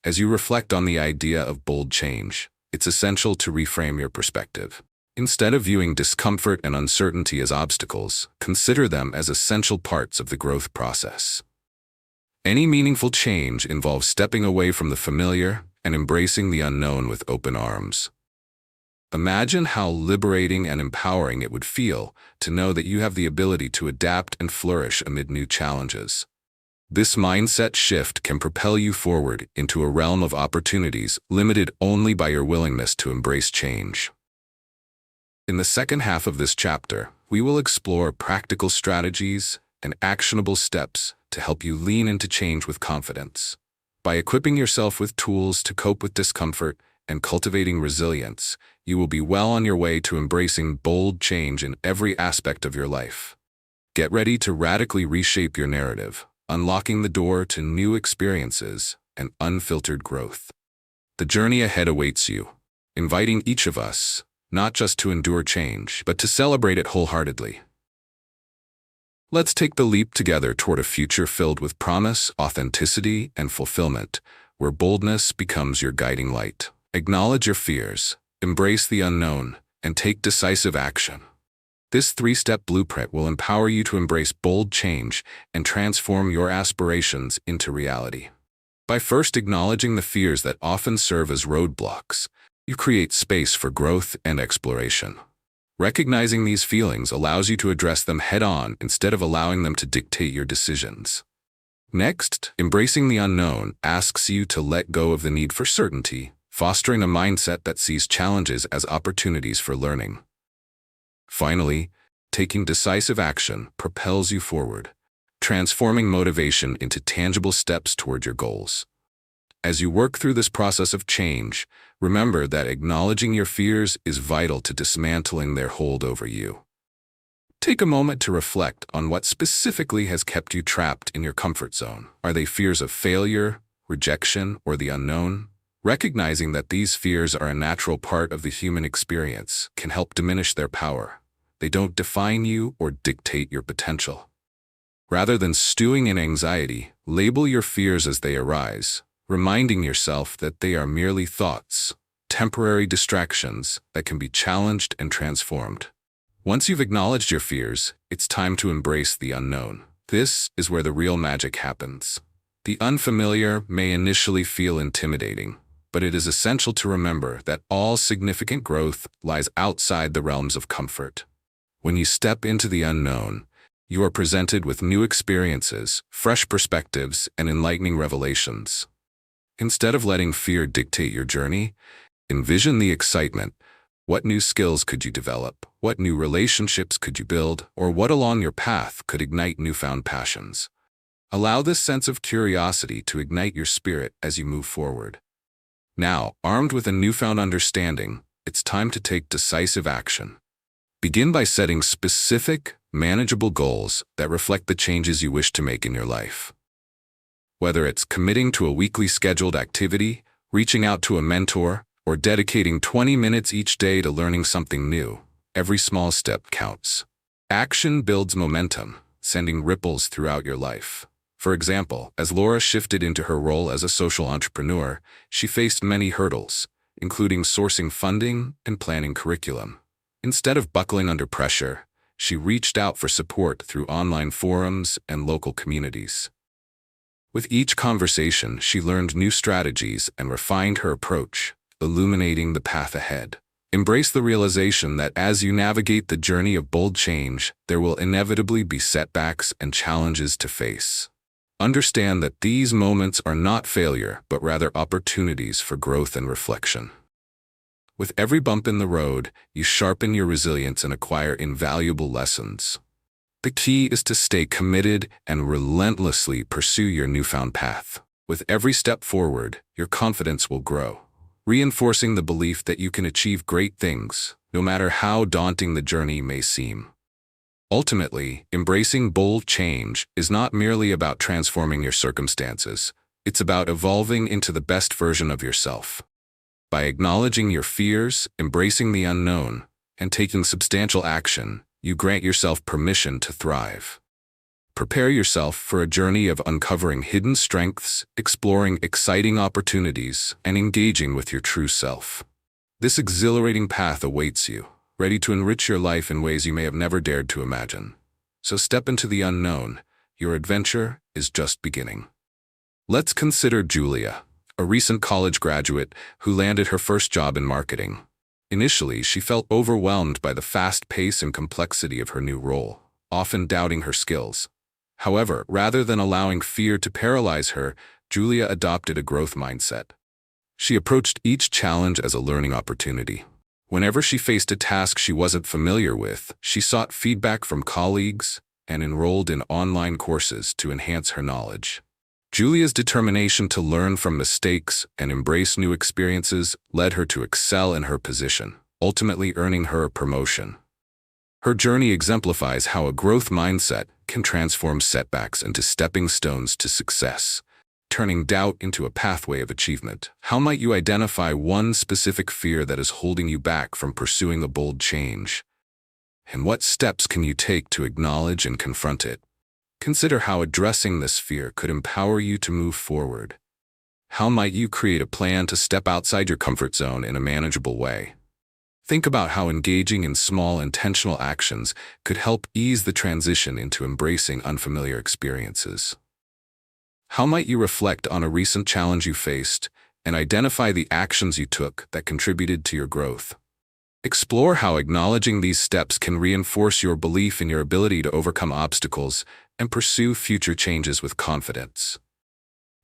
As you reflect on the idea of bold change, it's essential to reframe your perspective. Instead of viewing discomfort and uncertainty as obstacles, consider them as essential parts of the growth process. Any meaningful change involves stepping away from the familiar and embracing the unknown with open arms. Imagine how liberating and empowering it would feel to know that you have the ability to adapt and flourish amid new challenges. This mindset shift can propel you forward into a realm of opportunities limited only by your willingness to embrace change. In the second half of this chapter, we will explore practical strategies and actionable steps to help you lean into change with confidence. By equipping yourself with tools to cope with discomfort and cultivating resilience, you will be well on your way to embracing bold change in every aspect of your life. Get ready to radically reshape your narrative, unlocking the door to new experiences and unfiltered growth. The journey ahead awaits you, inviting each of us, not just to endure change, but to celebrate it wholeheartedly. Let's take the leap together toward a future filled with promise, authenticity, and fulfillment, where boldness becomes your guiding light. Acknowledge your fears, embrace the unknown, and take decisive action. This 3-step blueprint will empower you to embrace bold change and transform your aspirations into reality. By first acknowledging the fears that often serve as roadblocks, you create space for growth and exploration. Recognizing these feelings allows you to address them head-on instead of allowing them to dictate your decisions. Next, embracing the unknown asks you to let go of the need for certainty, fostering a mindset that sees challenges as opportunities for learning. Finally, taking decisive action propels you forward, transforming motivation into tangible steps toward your goals. As you work through this process of change, remember that acknowledging your fears is vital to dismantling their hold over you. Take a moment to reflect on what specifically has kept you trapped in your comfort zone. Are they fears of failure, rejection, or the unknown? Recognizing that these fears are a natural part of the human experience can help diminish their power. They don't define you or dictate your potential. Rather than stewing in anxiety, label your fears as they arise, reminding yourself that they are merely thoughts, temporary distractions that can be challenged and transformed. Once you've acknowledged your fears, it's time to embrace the unknown. This is where the real magic happens. The unfamiliar may initially feel intimidating, but it is essential to remember that all significant growth lies outside the realms of comfort. When you step into the unknown, you are presented with new experiences, fresh perspectives, and enlightening revelations. Instead of letting fear dictate your journey, envision the excitement. What new skills could you develop? What new relationships could you build? Or what along your path could ignite newfound passions? Allow this sense of curiosity to ignite your spirit as you move forward. Now, armed with a newfound understanding, it's time to take decisive action. Begin by setting specific, manageable goals that reflect the changes you wish to make in your life. Whether it's committing to a weekly scheduled activity, reaching out to a mentor, or dedicating 20 minutes each day to learning something new, every small step counts. Action builds momentum, sending ripples throughout your life. For example, as Laura shifted into her role as a social entrepreneur, she faced many hurdles, including sourcing funding and planning curriculum. Instead of buckling under pressure, she reached out for support through online forums and local communities. With each conversation, she learned new strategies and refined her approach, illuminating the path ahead. Embrace the realization that as you navigate the journey of bold change, there will inevitably be setbacks and challenges to face. Understand that these moments are not failure, but rather opportunities for growth and reflection. With every bump in the road, you sharpen your resilience and acquire invaluable lessons. The key is to stay committed and relentlessly pursue your newfound path. With every step forward, your confidence will grow, reinforcing the belief that you can achieve great things, no matter how daunting the journey may seem. Ultimately, embracing bold change is not merely about transforming your circumstances, it's about evolving into the best version of yourself. By acknowledging your fears, embracing the unknown, and taking substantial action, you grant yourself permission to thrive. Prepare yourself for a journey of uncovering hidden strengths, exploring exciting opportunities, and engaging with your true self. This exhilarating path awaits you, ready to enrich your life in ways you may have never dared to imagine. So step into the unknown. Your adventure is just beginning. Let's consider Julia, a recent college graduate who landed her first job in marketing. Initially, she felt overwhelmed by the fast pace and complexity of her new role, often doubting her skills. However, rather than allowing fear to paralyze her, Julia adopted a growth mindset. She approached each challenge as a learning opportunity. Whenever she faced a task she wasn't familiar with, she sought feedback from colleagues and enrolled in online courses to enhance her knowledge. Julia's determination to learn from mistakes and embrace new experiences led her to excel in her position, ultimately earning her a promotion. Her journey exemplifies how a growth mindset can transform setbacks into stepping stones to success, turning doubt into a pathway of achievement. How might you identify one specific fear that is holding you back from pursuing a bold change? And what steps can you take to acknowledge and confront it? Consider how addressing this fear could empower you to move forward. How might you create a plan to step outside your comfort zone in a manageable way? Think about how engaging in small, intentional actions could help ease the transition into embracing unfamiliar experiences. How might you reflect on a recent challenge you faced and identify the actions you took that contributed to your growth? Explore how acknowledging these steps can reinforce your belief in your ability to overcome obstacles and pursue future changes with confidence.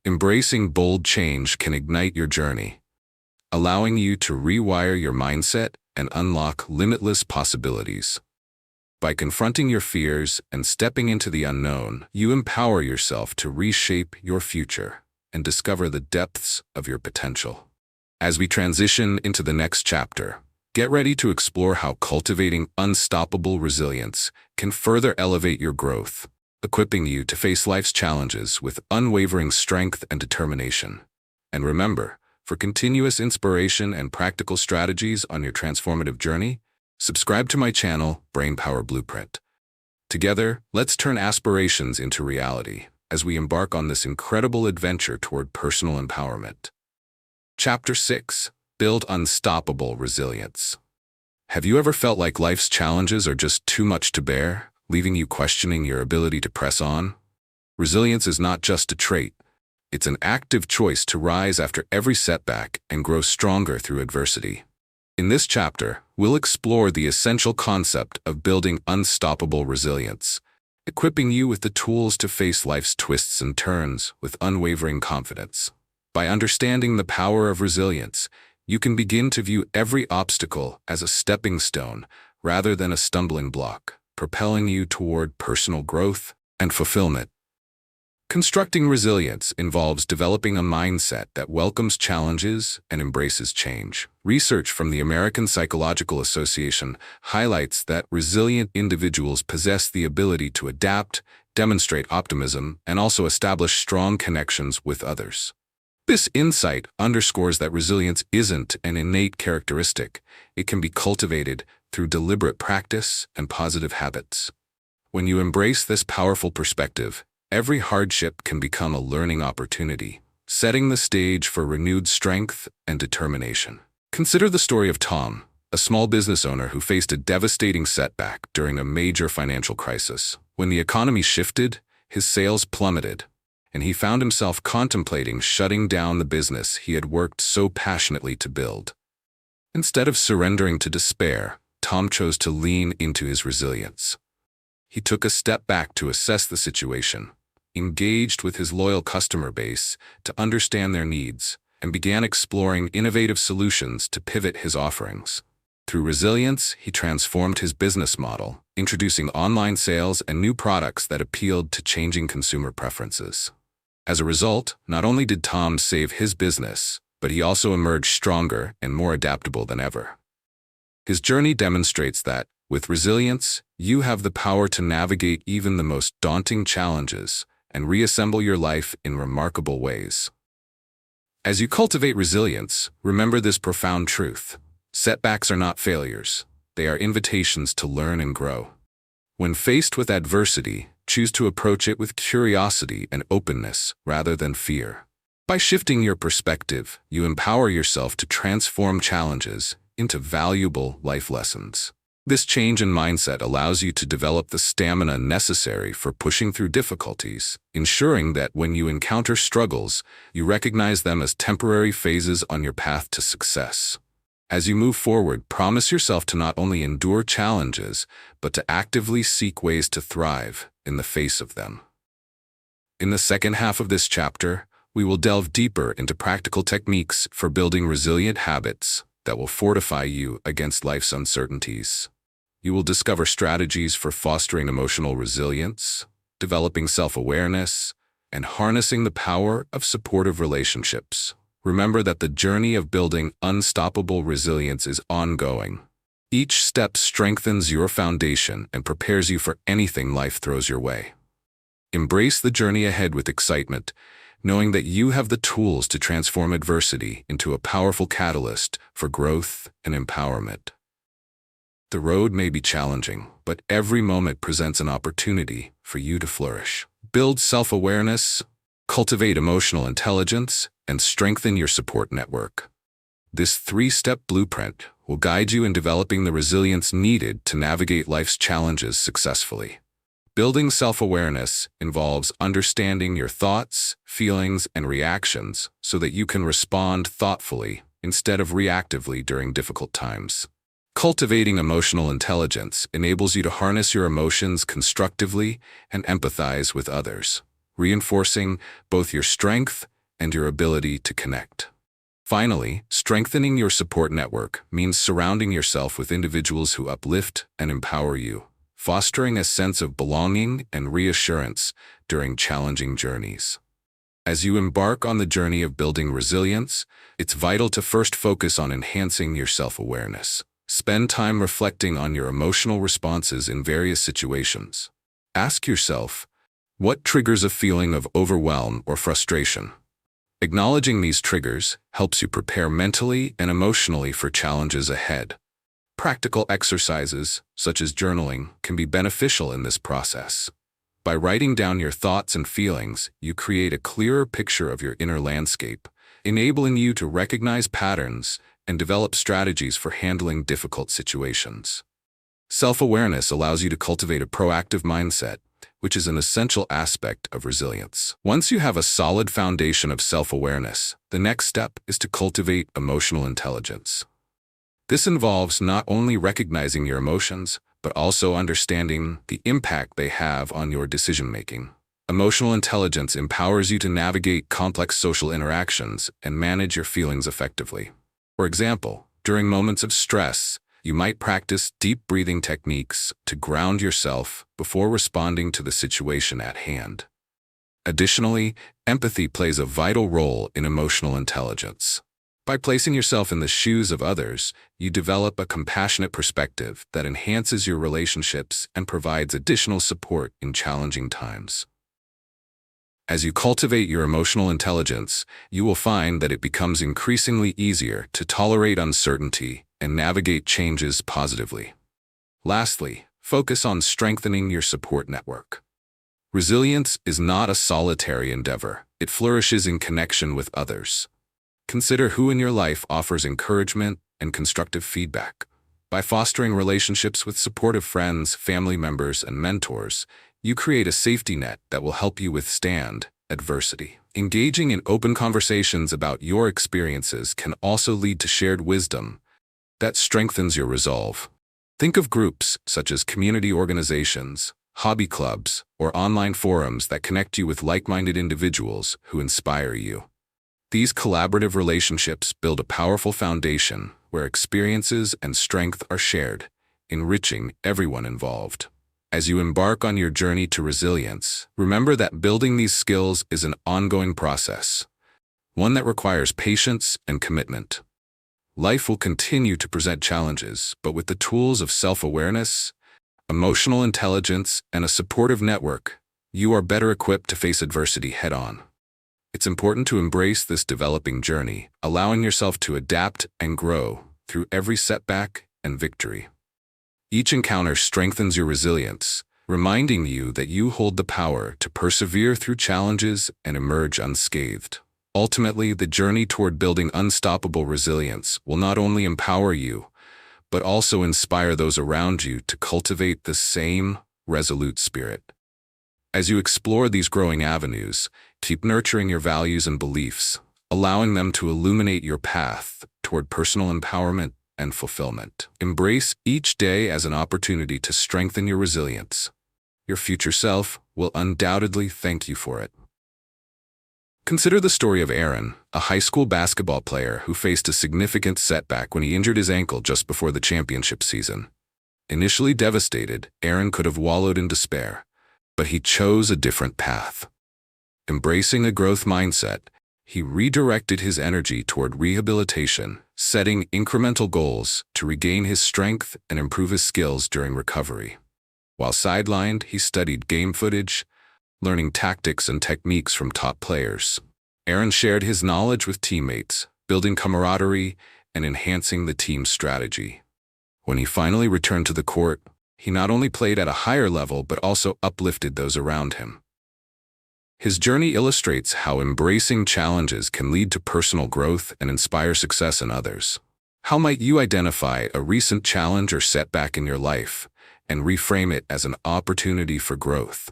Embracing bold change can ignite your journey, allowing you to rewire your mindset and unlock limitless possibilities. By confronting your fears and stepping into the unknown, you empower yourself to reshape your future and discover the depths of your potential. As we transition into the next chapter, get ready to explore how cultivating unstoppable resilience can further elevate your growth, equipping you to face life's challenges with unwavering strength and determination. And remember, for continuous inspiration and practical strategies on your transformative journey, subscribe to my channel, Brainpower Blueprint. Together, let's turn aspirations into reality as we embark on this incredible adventure toward personal empowerment. Chapter 6. Build Unstoppable Resilience. Have you ever felt like life's challenges are just too much to bear, leaving you questioning your ability to press on? Resilience is not just a trait. It's an active choice to rise after every setback and grow stronger through adversity. In this chapter, we'll explore the essential concept of building unstoppable resilience, equipping you with the tools to face life's twists and turns with unwavering confidence. By understanding the power of resilience, you can begin to view every obstacle as a stepping stone rather than a stumbling block, propelling you toward personal growth and fulfillment. Constructing resilience involves developing a mindset that welcomes challenges and embraces change. Research from the American Psychological Association highlights that resilient individuals possess the ability to adapt, demonstrate optimism, and also establish strong connections with others. This insight underscores that resilience isn't an innate characteristic. It can be cultivated through deliberate practice and positive habits. When you embrace this powerful perspective, every hardship can become a learning opportunity, setting the stage for renewed strength and determination. Consider the story of Tom, a small business owner who faced a devastating setback during a major financial crisis. When the economy shifted, his sales plummeted, and he found himself contemplating shutting down the business he had worked so passionately to build. Instead of surrendering to despair, Tom chose to lean into his resilience. He took a step back to assess the situation, engaged with his loyal customer base to understand their needs, and began exploring innovative solutions to pivot his offerings. Through resilience, he transformed his business model, introducing online sales and new products that appealed to changing consumer preferences. As a result, not only did Tom save his business, but he also emerged stronger and more adaptable than ever. His journey demonstrates that, with resilience, you have the power to navigate even the most daunting challenges and reassemble your life in remarkable ways. As you cultivate resilience, remember this profound truth. Setbacks are not failures. They are invitations to learn and grow. When faced with adversity, choose to approach it with curiosity and openness rather than fear. By shifting your perspective, you empower yourself to transform challenges into valuable life lessons. This change in mindset allows you to develop the stamina necessary for pushing through difficulties, ensuring that when you encounter struggles, you recognize them as temporary phases on your path to success. As you move forward, promise yourself to not only endure challenges, but to actively seek ways to thrive in the face of them. In the second half of this chapter, we will delve deeper into practical techniques for building resilient habits that will fortify you against life's uncertainties. You will discover strategies for fostering emotional resilience, developing self-awareness, and harnessing the power of supportive relationships. Remember that the journey of building unstoppable resilience is ongoing. Each step strengthens your foundation and prepares you for anything life throws your way. Embrace the journey ahead with excitement, knowing that you have the tools to transform adversity into a powerful catalyst for growth and empowerment. The road may be challenging, but every moment presents an opportunity for you to flourish. Build self-awareness, cultivate emotional intelligence, and strengthen your support network. This three-step blueprint will guide you in developing the resilience needed to navigate life's challenges successfully. Building self-awareness involves understanding your thoughts, feelings, and reactions so that you can respond thoughtfully instead of reactively during difficult times. Cultivating emotional intelligence enables you to harness your emotions constructively and empathize with others, reinforcing both your strength and your ability to connect. Finally, strengthening your support network means surrounding yourself with individuals who uplift and empower you, fostering a sense of belonging and reassurance during challenging journeys. As you embark on the journey of building resilience, it's vital to first focus on enhancing your self-awareness. Spend time reflecting on your emotional responses in various situations. Ask yourself, what triggers a feeling of overwhelm or frustration? Acknowledging these triggers helps you prepare mentally and emotionally for challenges ahead. Practical exercises, such as journaling, can be beneficial in this process. By writing down your thoughts and feelings, you create a clearer picture of your inner landscape, enabling you to recognize patterns and develop strategies for handling difficult situations. Self-awareness allows you to cultivate a proactive mindset, which is an essential aspect of resilience. Once you have a solid foundation of self-awareness, the next step is to cultivate emotional intelligence. This involves not only recognizing your emotions, but also understanding the impact they have on your decision-making. Emotional intelligence empowers you to navigate complex social interactions and manage your feelings effectively. For example, during moments of stress, you might practice deep breathing techniques to ground yourself before responding to the situation at hand. Additionally, empathy plays a vital role in emotional intelligence. By placing yourself in the shoes of others, you develop a compassionate perspective that enhances your relationships and provides additional support in challenging times. As you cultivate your emotional intelligence, you will find that it becomes increasingly easier to tolerate uncertainty and navigate changes positively. Lastly, focus on strengthening your support network. Resilience is not a solitary endeavor. It flourishes in connection with others. Consider who in your life offers encouragement and constructive feedback. By fostering relationships with supportive friends, family members, and mentors, you create a safety net that will help you withstand adversity. Engaging in open conversations about your experiences can also lead to shared wisdom that strengthens your resolve. Think of groups such as community organizations, hobby clubs, or online forums that connect you with like-minded individuals who inspire you. These collaborative relationships build a powerful foundation where experiences and strength are shared, enriching everyone involved. As you embark on your journey to resilience, remember that building these skills is an ongoing process, one that requires patience and commitment. Life will continue to present challenges, but with the tools of self-awareness, emotional intelligence, and a supportive network, you are better equipped to face adversity head-on. It's important to embrace this developing journey, allowing yourself to adapt and grow through every setback and victory. Each encounter strengthens your resilience, reminding you that you hold the power to persevere through challenges and emerge unscathed. Ultimately, the journey toward building unstoppable resilience will not only empower you, but also inspire those around you to cultivate the same resolute spirit. As you explore these growing avenues, keep nurturing your values and beliefs, allowing them to illuminate your path toward personal empowerment and fulfillment. Embrace each day as an opportunity to strengthen your resilience. Your future self will undoubtedly thank you for it. Consider the story of Aaron, a high school basketball player who faced a significant setback when he injured his ankle just before the championship season. Initially devastated, Aaron could have wallowed in despair, but he chose a different path. Embracing a growth mindset, he redirected his energy toward rehabilitation, setting incremental goals to regain his strength and improve his skills during recovery. While sidelined, he studied game footage, learning tactics and techniques from top players. Aaron shared his knowledge with teammates, building camaraderie and enhancing the team's strategy. When he finally returned to the court, he not only played at a higher level but also uplifted those around him. His journey illustrates how embracing challenges can lead to personal growth and inspire success in others. How might you identify a recent challenge or setback in your life and reframe it as an opportunity for growth?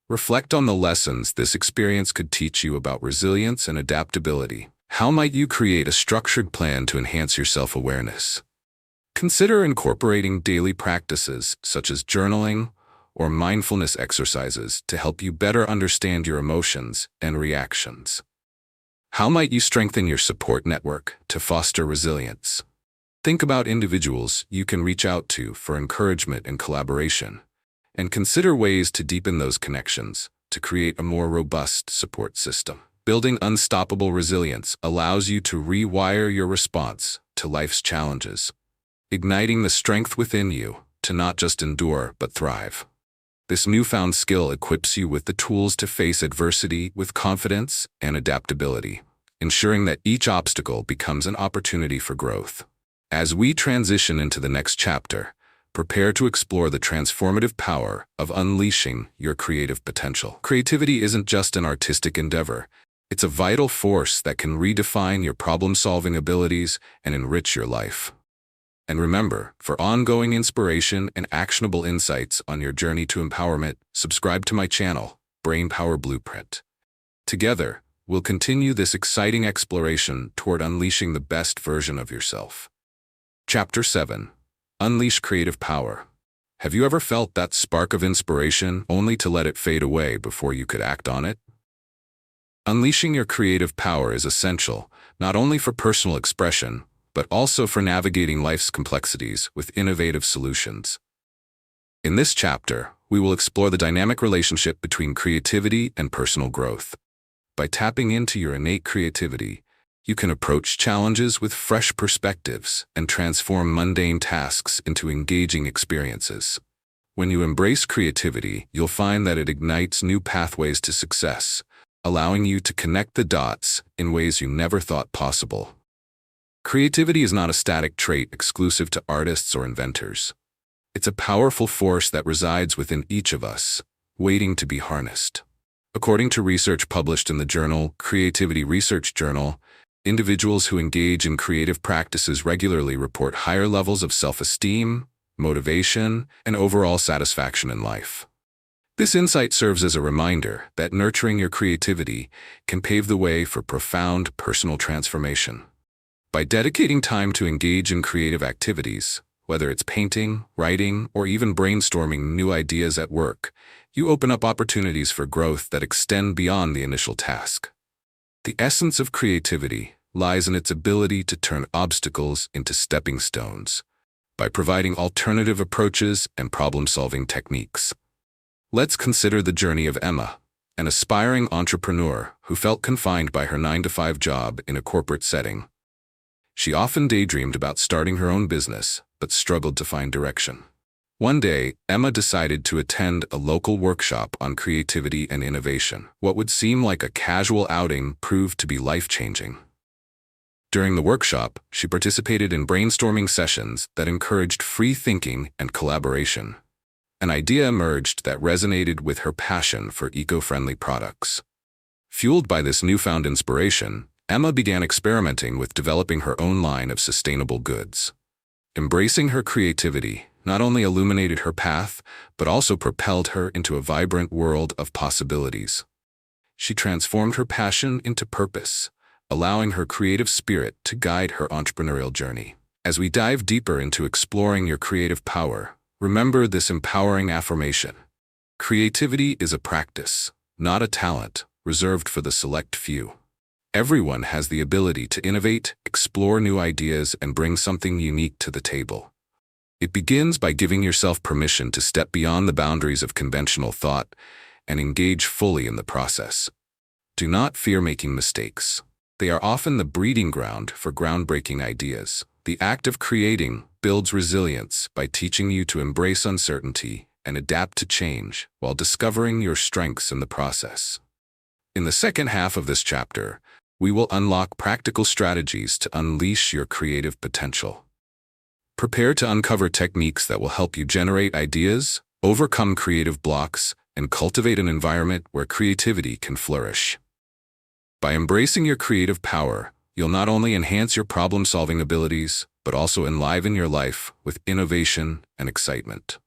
Reflect on the lessons this experience could teach you about resilience and adaptability. How might you create a structured plan to enhance your self-awareness? Consider incorporating daily practices such as journaling or mindfulness exercises to help you better understand your emotions and reactions. How might you strengthen your support network to foster resilience? Think about individuals you can reach out to for encouragement and collaboration, and consider ways to deepen those connections to create a more robust support system. Building unstoppable resilience allows you to rewire your response to life's challenges, igniting the strength within you to not just endure but thrive. This newfound skill equips you with the tools to face adversity with confidence and adaptability, ensuring that each obstacle becomes an opportunity for growth. As we transition into the next chapter, prepare to explore the transformative power of unleashing your creative potential. Creativity isn't just an artistic endeavor. It's a vital force that can redefine your problem-solving abilities and enrich your life. And remember, for ongoing inspiration and actionable insights on your journey to empowerment, subscribe to my channel, Brainpower Blueprint. Together, we'll continue this exciting exploration toward unleashing the best version of yourself. Chapter 7. Unleash Creative Power. Have you ever felt that spark of inspiration only to let it fade away before you could act on it? Unleashing your creative power is essential, not only for personal expression, but also for navigating life's complexities with innovative solutions. In this chapter, we will explore the dynamic relationship between creativity and personal growth. By tapping into your innate creativity, you can approach challenges with fresh perspectives and transform mundane tasks into engaging experiences. When you embrace creativity, you'll find that it ignites new pathways to success, allowing you to connect the dots in ways you never thought possible. Creativity is not a static trait exclusive to artists or inventors. It's a powerful force that resides within each of us, waiting to be harnessed. According to research published in the journal Creativity Research Journal, Individuals who engage in creative practices regularly report higher levels of self-esteem, motivation, and overall satisfaction in life. This insight serves as a reminder that nurturing your creativity can pave the way for profound personal transformation. By dedicating time to engage in creative activities, whether it's painting, writing, or even brainstorming new ideas at work, you open up opportunities for growth that extend beyond the initial task. The essence of creativity lies in its ability to turn obstacles into stepping stones by providing alternative approaches and problem-solving techniques. Let's consider the journey of Emma, an aspiring entrepreneur who felt confined by her 9-to-5 job in a corporate setting. She often daydreamed about starting her own business, but struggled to find direction. One day, Emma decided to attend a local workshop on creativity and innovation. What would seem like a casual outing proved to be life-changing. During the workshop, she participated in brainstorming sessions that encouraged free thinking and collaboration. An idea emerged that resonated with her passion for eco-friendly products. Fueled by this newfound inspiration, Emma began experimenting with developing her own line of sustainable goods. Embracing her creativity not only illuminated her path, but also propelled her into a vibrant world of possibilities. She transformed her passion into purpose, allowing her creative spirit to guide her entrepreneurial journey. As we dive deeper into exploring your creative power, remember this empowering affirmation. Creativity is a practice, not a talent, reserved for the select few. Everyone has the ability to innovate, explore new ideas, and bring something unique to the table. It begins by giving yourself permission to step beyond the boundaries of conventional thought and engage fully in the process. Do not fear making mistakes. They are often the breeding ground for groundbreaking ideas. The act of creating builds resilience by teaching you to embrace uncertainty and adapt to change while discovering your strengths in the process. In the second half of this chapter, we will unlock practical strategies to unleash your creative potential. Prepare to uncover techniques that will help you generate ideas, overcome creative blocks, and cultivate an environment where creativity can flourish. By embracing your creative power, you'll not only enhance your problem-solving abilities, but also enliven your life with innovation and excitement.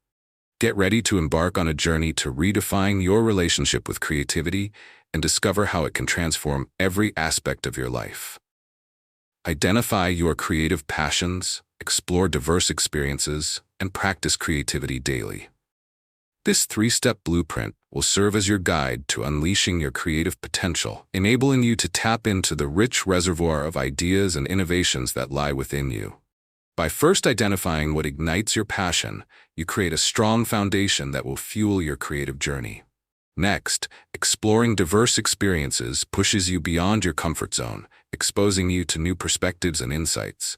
Get ready to embark on a journey to redefine your relationship with creativity and discover how it can transform every aspect of your life. Identify your creative passions, explore diverse experiences, and practice creativity daily. This 3-step blueprint will serve as your guide to unleashing your creative potential, enabling you to tap into the rich reservoir of ideas and innovations that lie within you. By first identifying what ignites your passion, you create a strong foundation that will fuel your creative journey. Next, exploring diverse experiences pushes you beyond your comfort zone, exposing you to new perspectives and insights.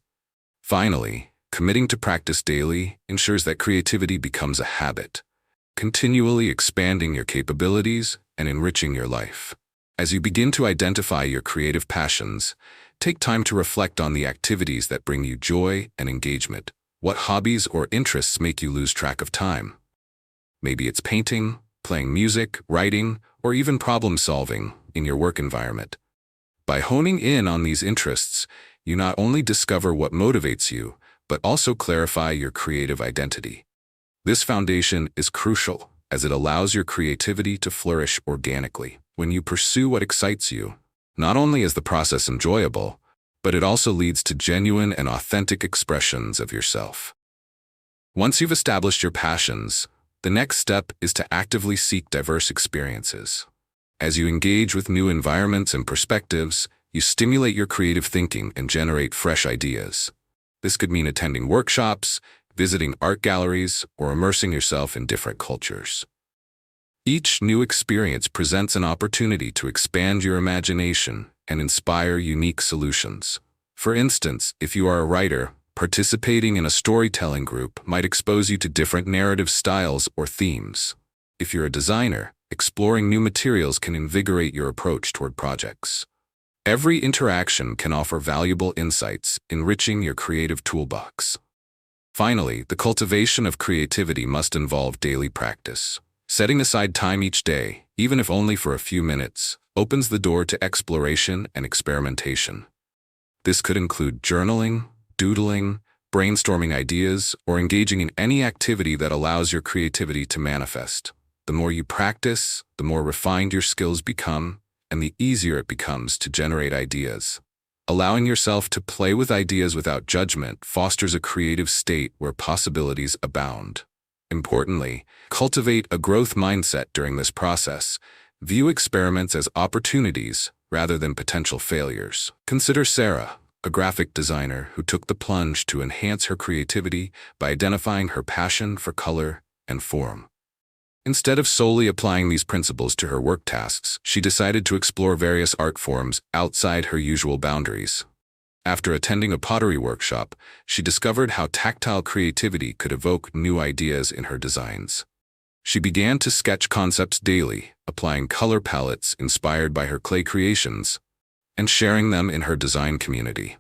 Finally, committing to practice daily ensures that creativity becomes a habit, continually expanding your capabilities and enriching your life. As you begin to identify your creative passions, take time to reflect on the activities that bring you joy and engagement. What hobbies or interests make you lose track of time? Maybe it's painting, playing music, writing, or even problem-solving in your work environment. By honing in on these interests, you not only discover what motivates you, but also clarify your creative identity. This foundation is crucial, as it allows your creativity to flourish organically. When you pursue what excites you, not only is the process enjoyable, but it also leads to genuine and authentic expressions of yourself. Once you've established your passions, the next step is to actively seek diverse experiences. As you engage with new environments and perspectives, you stimulate your creative thinking and generate fresh ideas. This could mean attending workshops, visiting art galleries, or immersing yourself in different cultures. Each new experience presents an opportunity to expand your imagination and inspire unique solutions. For instance, if you are a writer, participating in a storytelling group might expose you to different narrative styles or themes. If you're a designer, exploring new materials can invigorate your approach toward projects. Every interaction can offer valuable insights, enriching your creative toolbox. Finally, the cultivation of creativity must involve daily practice. Setting aside time each day, even if only for a few minutes, opens the door to exploration and experimentation. This could include journaling, doodling, brainstorming ideas, or engaging in any activity that allows your creativity to manifest. The more you practice, the more refined your skills become, and the easier it becomes to generate ideas. Allowing yourself to play with ideas without judgment fosters a creative state where possibilities abound. Importantly, cultivate a growth mindset during this process. View experiments as opportunities rather than potential failures. Consider Sarah, a graphic designer who took the plunge to enhance her creativity by identifying her passion for color and form. Instead of solely applying these principles to her work tasks, she decided to explore various art forms outside her usual boundaries. After attending a pottery workshop, she discovered how tactile creativity could evoke new ideas in her designs. She began to sketch concepts daily, applying color palettes inspired by her clay creations, and sharing them in her design community.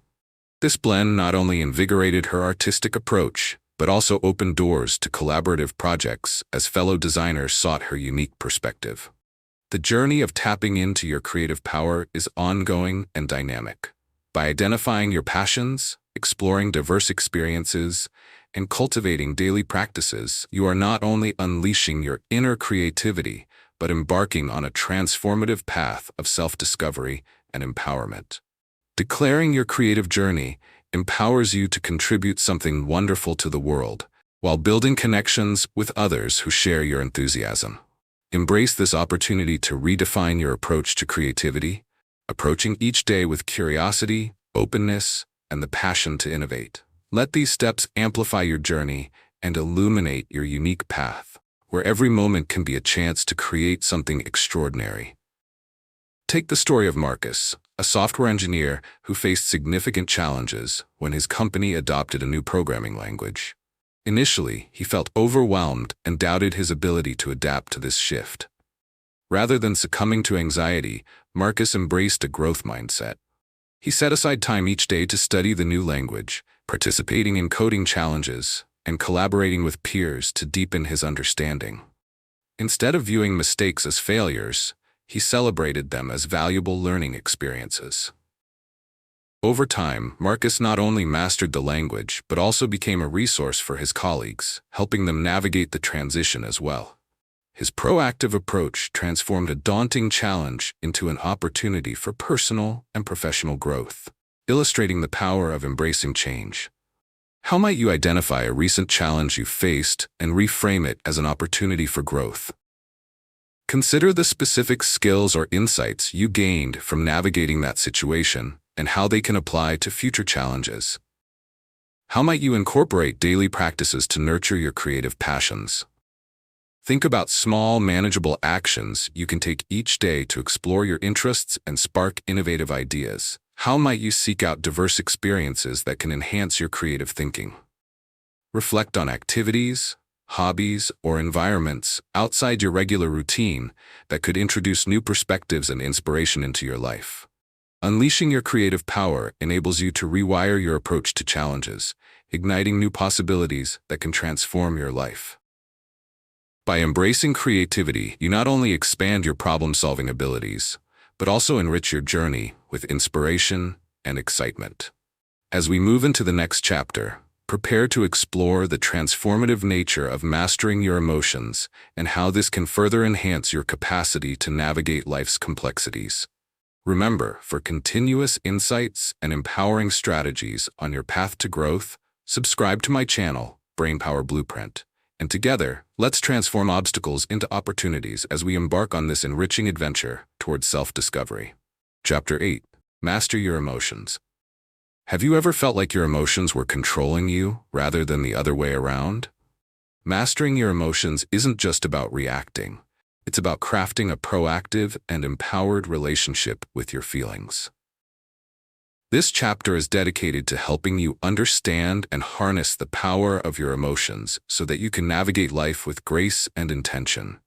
This blend not only invigorated her artistic approach, but also opened doors to collaborative projects as fellow designers sought her unique perspective. The journey of tapping into your creative power is ongoing and dynamic. By identifying your passions, exploring diverse experiences, and cultivating daily practices, you are not only unleashing your inner creativity, but embarking on a transformative path of self-discovery and empowerment. Declaring your creative journey empowers you to contribute something wonderful to the world, while building connections with others who share your enthusiasm. Embrace this opportunity to redefine your approach to creativity, approaching each day with curiosity, openness, and the passion to innovate. Let these steps amplify your journey and illuminate your unique path, where every moment can be a chance to create something extraordinary. Take the story of Marcus, a software engineer who faced significant challenges when his company adopted a new programming language. Initially, he felt overwhelmed and doubted his ability to adapt to this shift. Rather than succumbing to anxiety, Marcus embraced a growth mindset. He set aside time each day to study the new language, participating in coding challenges, and collaborating with peers to deepen his understanding. Instead of viewing mistakes as failures, he celebrated them as valuable learning experiences. Over time, Marcus not only mastered the language, but also became a resource for his colleagues, helping them navigate the transition as well. His proactive approach transformed a daunting challenge into an opportunity for personal and professional growth, illustrating the power of embracing change. How might you identify a recent challenge you faced and reframe it as an opportunity for growth? Consider the specific skills or insights you gained from navigating that situation and how they can apply to future challenges. How might you incorporate daily practices to nurture your creative passions? Think about small, manageable actions you can take each day to explore your interests and spark innovative ideas. How might you seek out diverse experiences that can enhance your creative thinking? Reflect on activities, hobbies, or environments outside your regular routine that could introduce new perspectives and inspiration into your life. Unleashing your creative power enables you to rewire your approach to challenges, igniting new possibilities that can transform your life. By embracing creativity, you not only expand your problem-solving abilities, but also enrich your journey with inspiration and excitement. As we move into the next chapter, prepare to explore the transformative nature of mastering your emotions and how this can further enhance your capacity to navigate life's complexities. Remember, for continuous insights and empowering strategies on your path to growth, subscribe to my channel, Brainpower Blueprint. And together, let's transform obstacles into opportunities as we embark on this enriching adventure towards self-discovery. Chapter 8. Master your emotions. Have you ever felt like your emotions were controlling you rather than the other way around? Mastering your emotions isn't just about reacting. It's about crafting a proactive and empowered relationship with your feelings. This chapter is dedicated to helping you understand and harness the power of your emotions so that you can navigate life with grace and intention.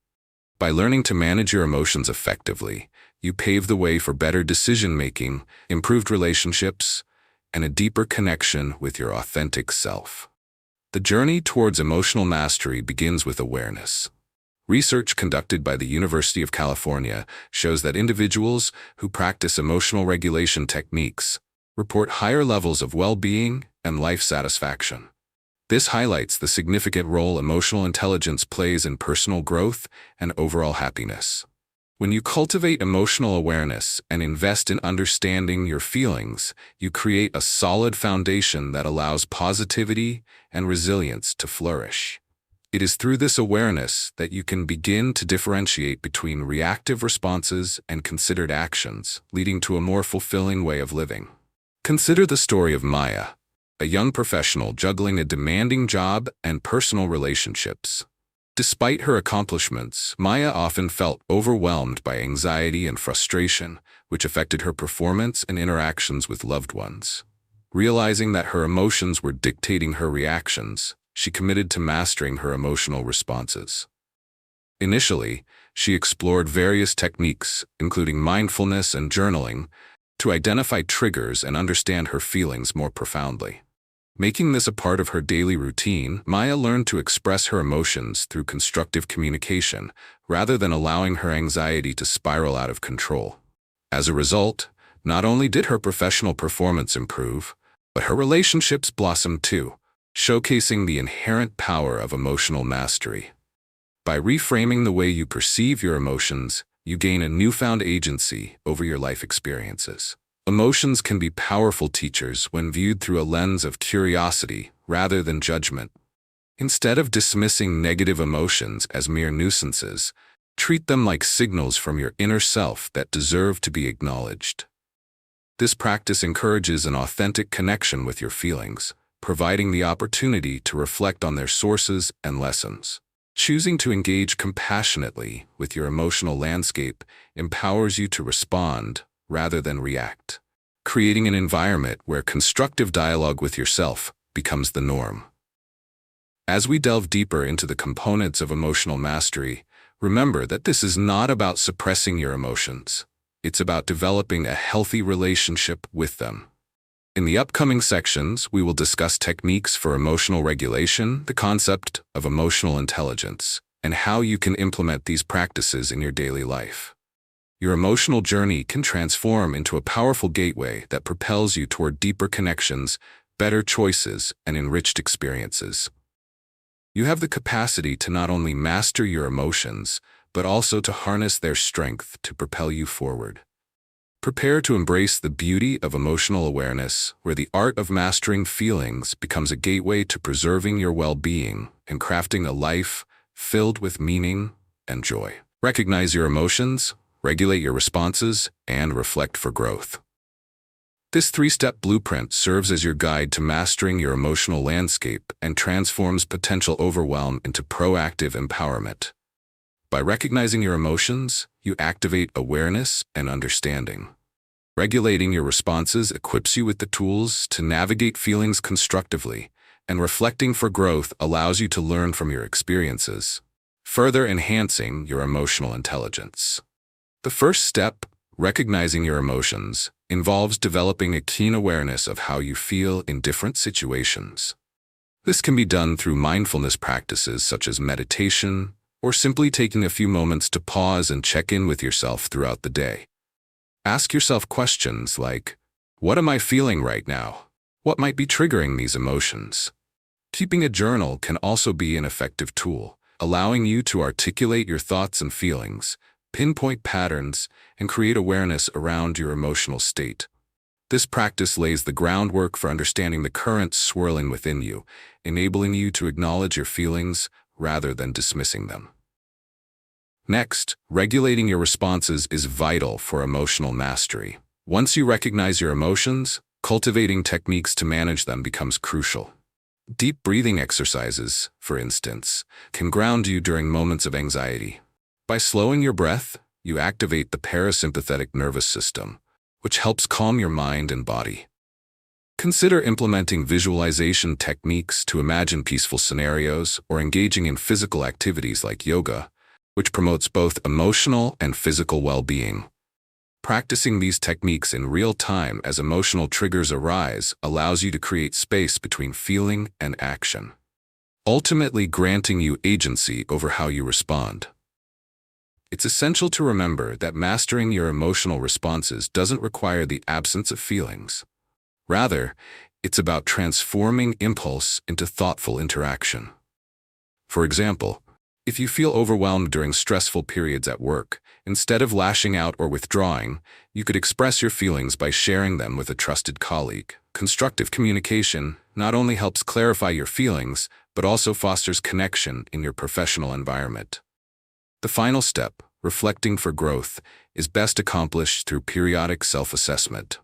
By learning to manage your emotions effectively, you pave the way for better decision-making, improved relationships, and a deeper connection with your authentic self. The journey towards emotional mastery begins with awareness. Research conducted by the University of California shows that individuals who practice emotional regulation techniques report higher levels of well-being and life satisfaction. This highlights the significant role emotional intelligence plays in personal growth and overall happiness. When you cultivate emotional awareness and invest in understanding your feelings, you create a solid foundation that allows positivity and resilience to flourish. It is through this awareness that you can begin to differentiate between reactive responses and considered actions, leading to a more fulfilling way of living. Consider the story of Maya, a young professional juggling a demanding job and personal relationships. Despite her accomplishments, Maya often felt overwhelmed by anxiety and frustration, which affected her performance and interactions with loved ones. Realizing that her emotions were dictating her reactions, she committed to mastering her emotional responses. Initially, she explored various techniques, including mindfulness and journaling, to identify triggers and understand her feelings more profoundly. Making this a part of her daily routine, Maya learned to express her emotions through constructive communication, rather than allowing her anxiety to spiral out of control. As a result, not only did her professional performance improve, but her relationships blossomed too, showcasing the inherent power of emotional mastery. By reframing the way you perceive your emotions, you gain a newfound agency over your life experiences. Emotions can be powerful teachers when viewed through a lens of curiosity rather than judgment. Instead of dismissing negative emotions as mere nuisances, treat them like signals from your inner self that deserve to be acknowledged. This practice encourages an authentic connection with your feelings, providing the opportunity to reflect on their sources and lessons. Choosing to engage compassionately with your emotional landscape empowers you to respond rather than react, creating an environment where constructive dialogue with yourself becomes the norm. As we delve deeper into the components of emotional mastery, remember that this is not about suppressing your emotions. It's about developing a healthy relationship with them. In the upcoming sections, we will discuss techniques for emotional regulation, the concept of emotional intelligence, and how you can implement these practices in your daily life. Your emotional journey can transform into a powerful gateway that propels you toward deeper connections, better choices, and enriched experiences. You have the capacity to not only master your emotions, but also to harness their strength to propel you forward. Prepare to embrace the beauty of emotional awareness, where the art of mastering feelings becomes a gateway to preserving your well-being and crafting a life filled with meaning and joy. Recognize your emotions, regulate your responses, and reflect for growth. This three-step blueprint serves as your guide to mastering your emotional landscape and transforms potential overwhelm into proactive empowerment. By recognizing your emotions, you activate awareness and understanding. Regulating your responses equips you with the tools to navigate feelings constructively, and reflecting for growth allows you to learn from your experiences, further enhancing your emotional intelligence. The first step, recognizing your emotions, involves developing a keen awareness of how you feel in different situations. This can be done through mindfulness practices such as meditation, or simply taking a few moments to pause and check in with yourself throughout the day. Ask yourself questions like, what am I feeling right now? What might be triggering these emotions? Keeping a journal can also be an effective tool, allowing you to articulate your thoughts and feelings, pinpoint patterns, and create awareness around your emotional state. This practice lays the groundwork for understanding the currents swirling within you, enabling you to acknowledge your feelings rather than dismissing them. Next, regulating your responses is vital for emotional mastery. Once you recognize your emotions, cultivating techniques to manage them becomes crucial. Deep breathing exercises, for instance, can ground you during moments of anxiety. By slowing your breath, you activate the parasympathetic nervous system, which helps calm your mind and body. Consider implementing visualization techniques to imagine peaceful scenarios or engaging in physical activities like yoga, which promotes both emotional and physical well-being. Practicing these techniques in real time as emotional triggers arise allows you to create space between feeling and action, ultimately granting you agency over how you respond. It's essential to remember that mastering your emotional responses doesn't require the absence of feelings. Rather, it's about transforming impulse into thoughtful interaction. For example, if you feel overwhelmed during stressful periods at work, instead of lashing out or withdrawing, you could express your feelings by sharing them with a trusted colleague. Constructive communication not only helps clarify your feelings, but also fosters connection in your professional environment. The final step, reflecting for growth, is best accomplished through periodic self-assessment.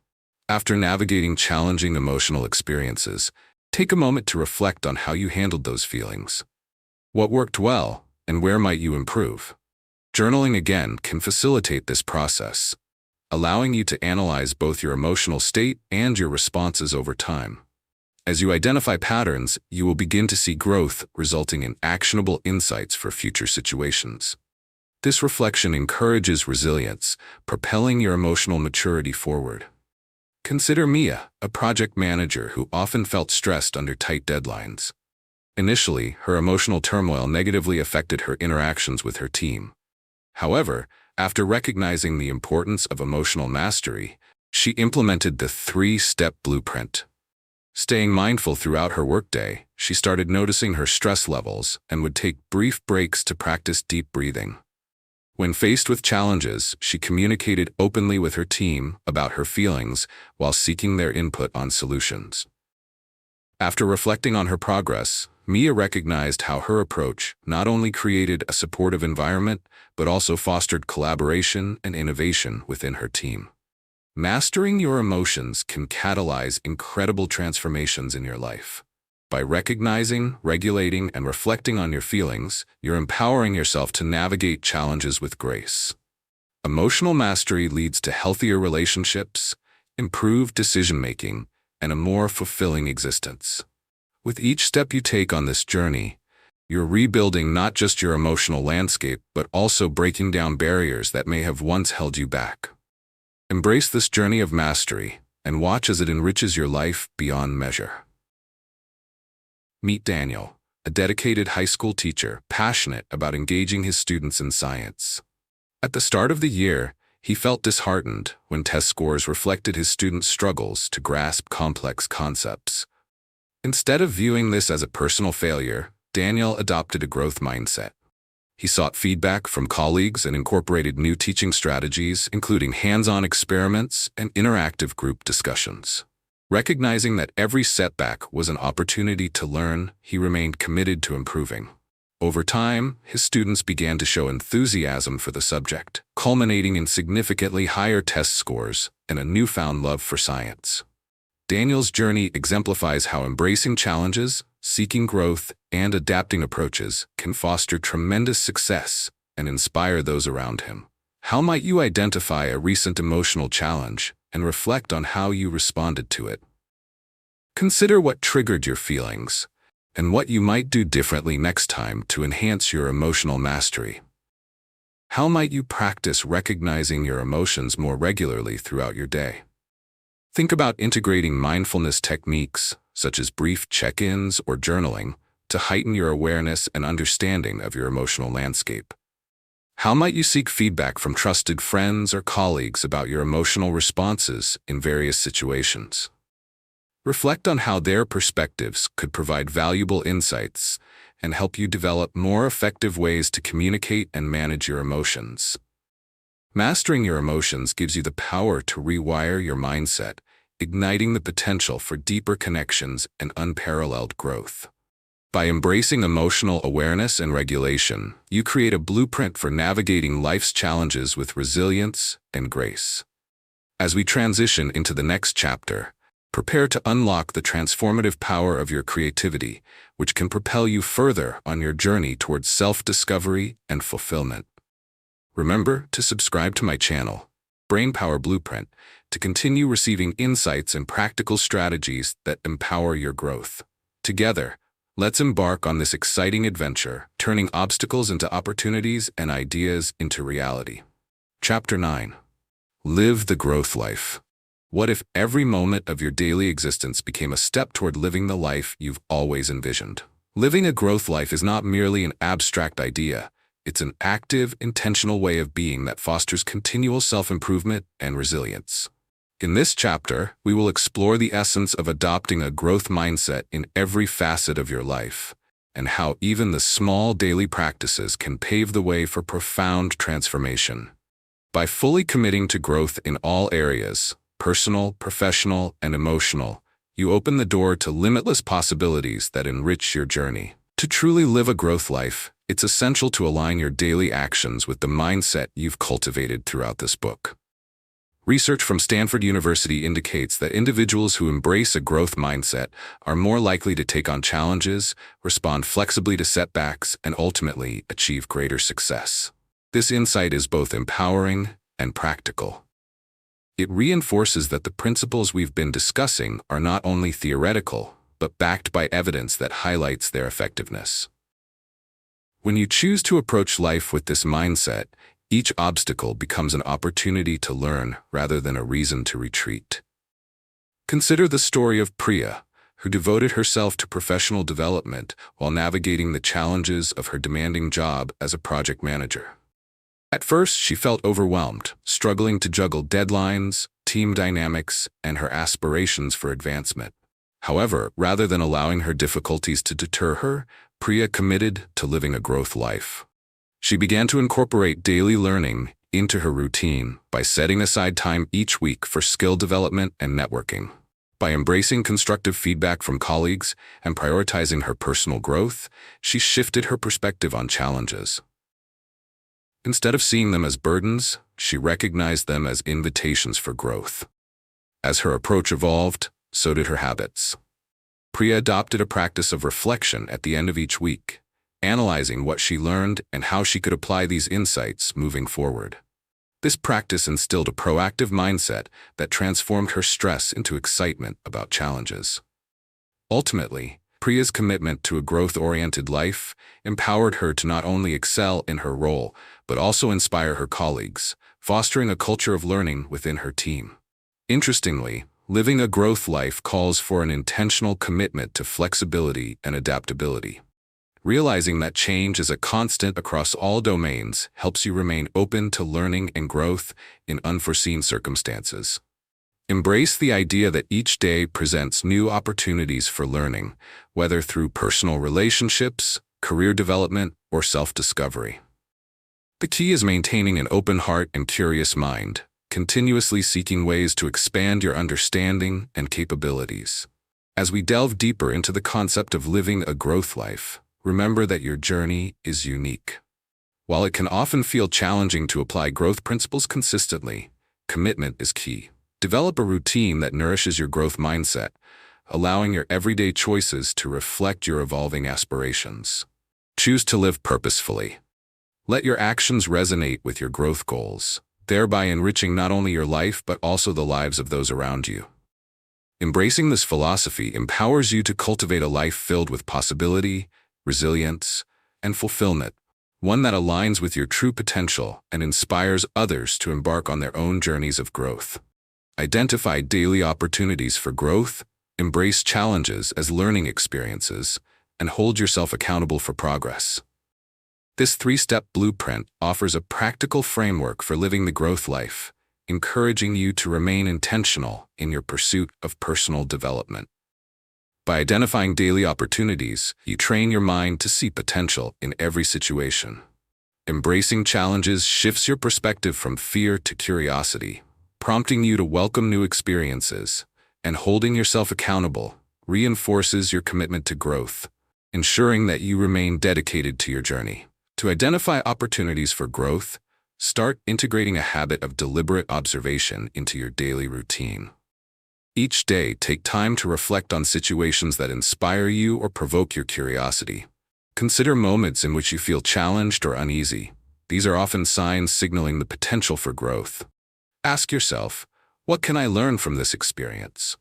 After navigating challenging emotional experiences, take a moment to reflect on how you handled those feelings. What worked well, and where might you improve? Journaling again can facilitate this process, allowing you to analyze both your emotional state and your responses over time. As you identify patterns, you will begin to see growth, resulting in actionable insights for future situations. This reflection encourages resilience, propelling your emotional maturity forward. Consider Mia, a project manager who often felt stressed under tight deadlines. Initially, her emotional turmoil negatively affected her interactions with her team. However, after recognizing the importance of emotional mastery, she implemented the 3-step blueprint. Staying mindful throughout her workday, she started noticing her stress levels and would take brief breaks to practice deep breathing. When faced with challenges, she communicated openly with her team about her feelings while seeking their input on solutions. After reflecting on her progress, Mia recognized how her approach not only created a supportive environment, but also fostered collaboration and innovation within her team. Mastering your emotions can catalyze incredible transformations in your life. By recognizing, regulating, and reflecting on your feelings, you're empowering yourself to navigate challenges with grace. Emotional mastery leads to healthier relationships, improved decision-making, and a more fulfilling existence. With each step you take on this journey, you're rebuilding not just your emotional landscape, but also breaking down barriers that may have once held you back. Embrace this journey of mastery and watch as it enriches your life beyond measure. Meet Daniel, a dedicated high school teacher passionate about engaging his students in science. At the start of the year, he felt disheartened when test scores reflected his students' struggles to grasp complex concepts. Instead of viewing this as a personal failure, Daniel adopted a growth mindset. He sought feedback from colleagues and incorporated new teaching strategies, including hands-on experiments and interactive group discussions. Recognizing that every setback was an opportunity to learn, he remained committed to improving. Over time, his students began to show enthusiasm for the subject, culminating in significantly higher test scores and a newfound love for science. Daniel's journey exemplifies how embracing challenges, seeking growth, and adapting approaches can foster tremendous success and inspire those around him. How might you identify a recent emotional challenge and reflect on how you responded to it? Consider what triggered your feelings and what you might do differently next time to enhance your emotional mastery. How might you practice recognizing your emotions more regularly throughout your day? Think about integrating mindfulness techniques, such as brief check-ins or journaling, to heighten your awareness and understanding of your emotional landscape. How might you seek feedback from trusted friends or colleagues about your emotional responses in various situations? Reflect on how their perspectives could provide valuable insights and help you develop more effective ways to communicate and manage your emotions. Mastering your emotions gives you the power to rewire your mindset, igniting the potential for deeper connections and unparalleled growth. By embracing emotional awareness and regulation, you create a blueprint for navigating life's challenges with resilience and grace. As we transition into the next chapter, prepare to unlock the transformative power of your creativity, which can propel you further on your journey towards self-discovery and fulfillment. Remember to subscribe to my channel, Brainpower Blueprint, to continue receiving insights and practical strategies that empower your growth. Together, let's embark on this exciting adventure, turning obstacles into opportunities and ideas into reality. Chapter 9. Live the Growth Life. What if every moment of your daily existence became a step toward living the life you've always envisioned? Living a growth life is not merely an abstract idea. It's an active, intentional way of being that fosters continual self-improvement and resilience. In this chapter, we will explore the essence of adopting a growth mindset in every facet of your life, and how even the small daily practices can pave the way for profound transformation. By fully committing to growth in all areas, personal, professional, and emotional, you open the door to limitless possibilities that enrich your journey. To truly live a growth life, it's essential to align your daily actions with the mindset you've cultivated throughout this book. Research from Stanford University indicates that individuals who embrace a growth mindset are more likely to take on challenges, respond flexibly to setbacks, and ultimately achieve greater success. This insight is both empowering and practical. It reinforces that the principles we've been discussing are not only theoretical, but backed by evidence that highlights their effectiveness. When you choose to approach life with this mindset, each obstacle becomes an opportunity to learn rather than a reason to retreat. Consider the story of Priya, who devoted herself to professional development while navigating the challenges of her demanding job as a project manager. At first, she felt overwhelmed, struggling to juggle deadlines, team dynamics, and her aspirations for advancement. However, rather than allowing her difficulties to deter her, Priya committed to living a growth life. She began to incorporate daily learning into her routine by setting aside time each week for skill development and networking. By embracing constructive feedback from colleagues and prioritizing her personal growth, she shifted her perspective on challenges. Instead of seeing them as burdens, she recognized them as invitations for growth. As her approach evolved, so did her habits. Priya adopted a practice of reflection at the end of each week, analyzing what she learned and how she could apply these insights moving forward. This practice instilled a proactive mindset that transformed her stress into excitement about challenges. Ultimately, Priya's commitment to a growth-oriented life empowered her to not only excel in her role, but also inspire her colleagues, fostering a culture of learning within her team. Interestingly, living a growth life calls for an intentional commitment to flexibility and adaptability. Realizing that change is a constant across all domains helps you remain open to learning and growth in unforeseen circumstances. Embrace the idea that each day presents new opportunities for learning, whether through personal relationships, career development, or self-discovery. The key is maintaining an open heart and curious mind, continuously seeking ways to expand your understanding and capabilities. As we delve deeper into the concept of living a growth life, remember that your journey is unique. While it can often feel challenging to apply growth principles consistently, commitment is key. Develop a routine that nourishes your growth mindset, allowing your everyday choices to reflect your evolving aspirations. Choose to live purposefully. Let your actions resonate with your growth goals, thereby enriching not only your life but also the lives of those around you. Embracing this philosophy empowers you to cultivate a life filled with possibility, resilience, and fulfillment, one that aligns with your true potential and inspires others to embark on their own journeys of growth. Identify daily opportunities for growth, embrace challenges as learning experiences, and hold yourself accountable for progress. This three-step blueprint offers a practical framework for living the growth life, encouraging you to remain intentional in your pursuit of personal development. By identifying daily opportunities, you train your mind to see potential in every situation. Embracing challenges shifts your perspective from fear to curiosity, prompting you to welcome new experiences, and holding yourself accountable reinforces your commitment to growth, ensuring that you remain dedicated to your journey. To identify opportunities for growth, start integrating a habit of deliberate observation into your daily routine. Each day, take time to reflect on situations that inspire you or provoke your curiosity. Consider moments in which you feel challenged or uneasy. These are often signs signaling the potential for growth. Ask yourself, what can I learn from this experience?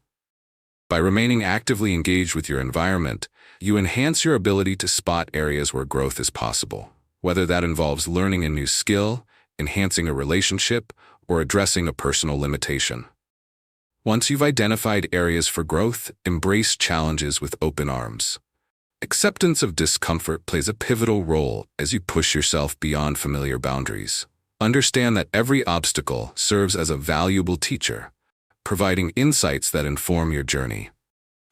By remaining actively engaged with your environment, you enhance your ability to spot areas where growth is possible, whether that involves learning a new skill, enhancing a relationship, or addressing a personal limitation. Once you've identified areas for growth, embrace challenges with open arms. Acceptance of discomfort plays a pivotal role as you push yourself beyond familiar boundaries. Understand that every obstacle serves as a valuable teacher, providing insights that inform your journey.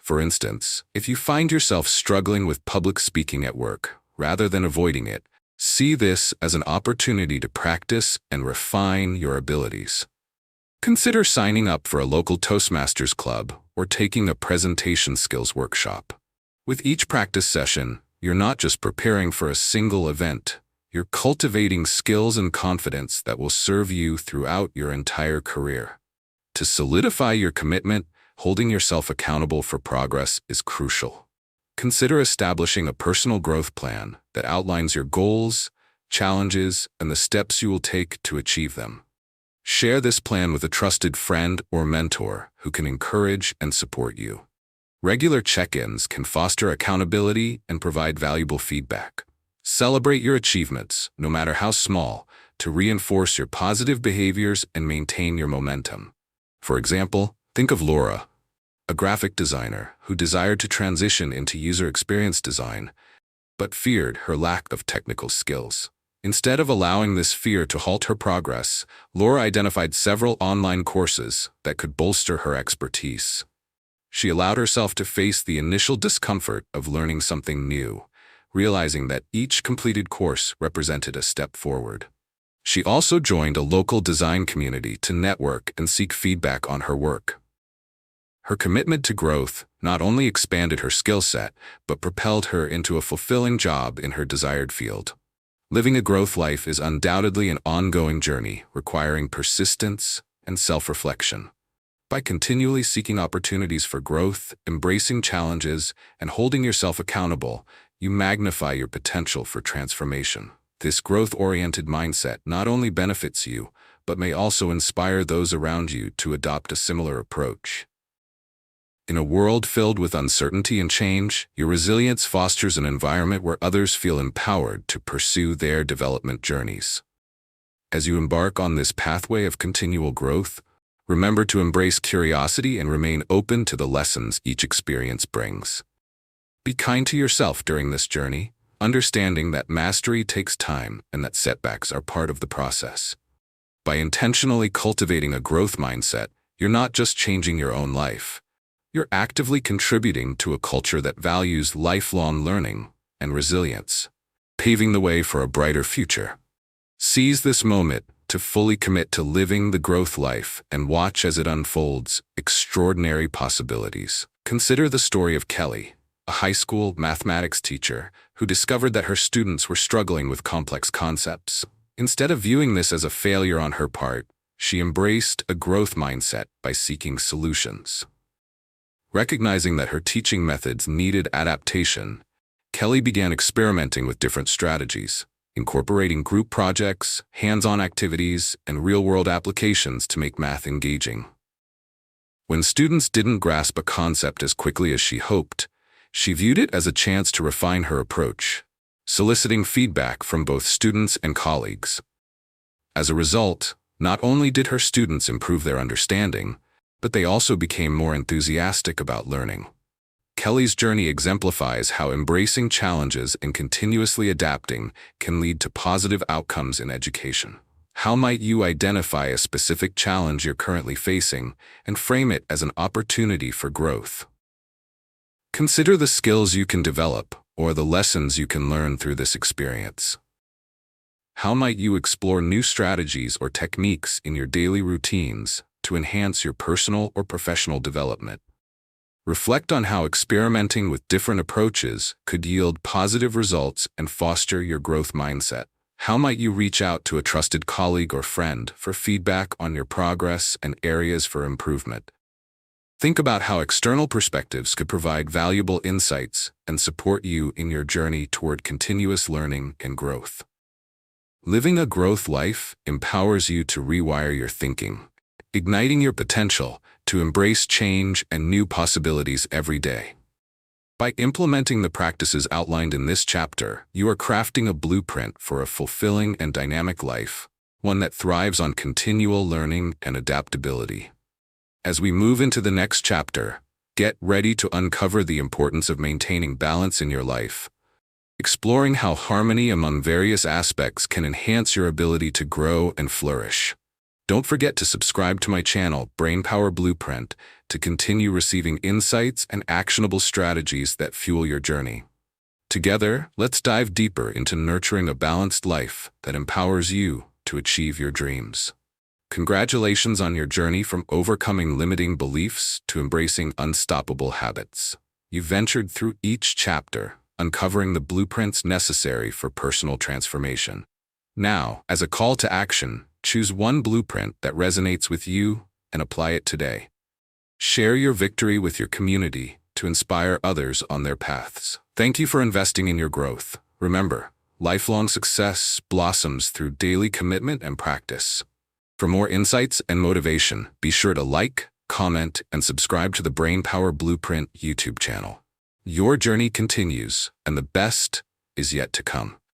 For instance, if you find yourself struggling with public speaking at work, rather than avoiding it, see this as an opportunity to practice and refine your abilities. Consider signing up for a local Toastmasters club or taking a presentation skills workshop. With each practice session, you're not just preparing for a single event, you're cultivating skills and confidence that will serve you throughout your entire career. To solidify your commitment, holding yourself accountable for progress is crucial. Consider establishing a personal growth plan that outlines your goals, challenges, and the steps you will take to achieve them. Share this plan with a trusted friend or mentor who can encourage and support you. Regular check-ins can foster accountability and provide valuable feedback. Celebrate your achievements, no matter how small, to reinforce your positive behaviors and maintain your momentum. For example, think of Laura, a graphic designer who desired to transition into user experience design, but feared her lack of technical skills. Instead of allowing this fear to halt her progress, Laura identified several online courses that could bolster her expertise. She allowed herself to face the initial discomfort of learning something new, realizing that each completed course represented a step forward. She also joined a local design community to network and seek feedback on her work. Her commitment to growth not only expanded her skill set, but propelled her into a fulfilling job in her desired field. Living a growth life is undoubtedly an ongoing journey requiring persistence and self-reflection. By continually seeking opportunities for growth, embracing challenges, and holding yourself accountable, you magnify your potential for transformation. This growth-oriented mindset not only benefits you, but may also inspire those around you to adopt a similar approach. In a world filled with uncertainty and change, your resilience fosters an environment where others feel empowered to pursue their development journeys. As you embark on this pathway of continual growth, remember to embrace curiosity and remain open to the lessons each experience brings. Be kind to yourself during this journey, understanding that mastery takes time and that setbacks are part of the process. By intentionally cultivating a growth mindset, you're not just changing your own life. You're actively contributing to a culture that values lifelong learning and resilience, paving the way for a brighter future. Seize this moment to fully commit to living the growth life and watch as it unfolds extraordinary possibilities. Consider the story of Kelly, a high school mathematics teacher who discovered that her students were struggling with complex concepts. Instead of viewing this as a failure on her part, she embraced a growth mindset by seeking solutions. Recognizing that her teaching methods needed adaptation, Kelly began experimenting with different strategies, incorporating group projects, hands-on activities, and real-world applications to make math engaging. When students didn't grasp a concept as quickly as she hoped, she viewed it as a chance to refine her approach, soliciting feedback from both students and colleagues. As a result, not only did her students improve their understanding, but they also became more enthusiastic about learning. Kelly's journey exemplifies how embracing challenges and continuously adapting can lead to positive outcomes in education. How might you identify a specific challenge you're currently facing and frame it as an opportunity for growth? Consider the skills you can develop or the lessons you can learn through this experience. How might you explore new strategies or techniques in your daily routines to enhance your personal or professional development? Reflect on how experimenting with different approaches could yield positive results and foster your growth mindset. How might you reach out to a trusted colleague or friend for feedback on your progress and areas for improvement? Think about how external perspectives could provide valuable insights and support you in your journey toward continuous learning and growth. Living a growth life empowers you to rewire your thinking, igniting your potential to embrace change and new possibilities every day. By implementing the practices outlined in this chapter, you are crafting a blueprint for a fulfilling and dynamic life, one that thrives on continual learning and adaptability. As we move into the next chapter, get ready to uncover the importance of maintaining balance in your life, exploring how harmony among various aspects can enhance your ability to grow and flourish. Don't forget to subscribe to my channel, Brainpower Blueprint, to continue receiving insights and actionable strategies that fuel your journey. Together, let's dive deeper into nurturing a balanced life that empowers you to achieve your dreams. Congratulations on your journey from overcoming limiting beliefs to embracing unstoppable habits. You ventured through each chapter, uncovering the blueprints necessary for personal transformation. Now, as a call to action, choose one blueprint that resonates with you and apply it today. Share your victory with your community to inspire others on their paths. Thank you for investing in your growth. Remember, lifelong success blossoms through daily commitment and practice. For more insights and motivation, be sure to like, comment, and subscribe to the Brainpower Blueprint YouTube channel. Your journey continues, and the best is yet to come.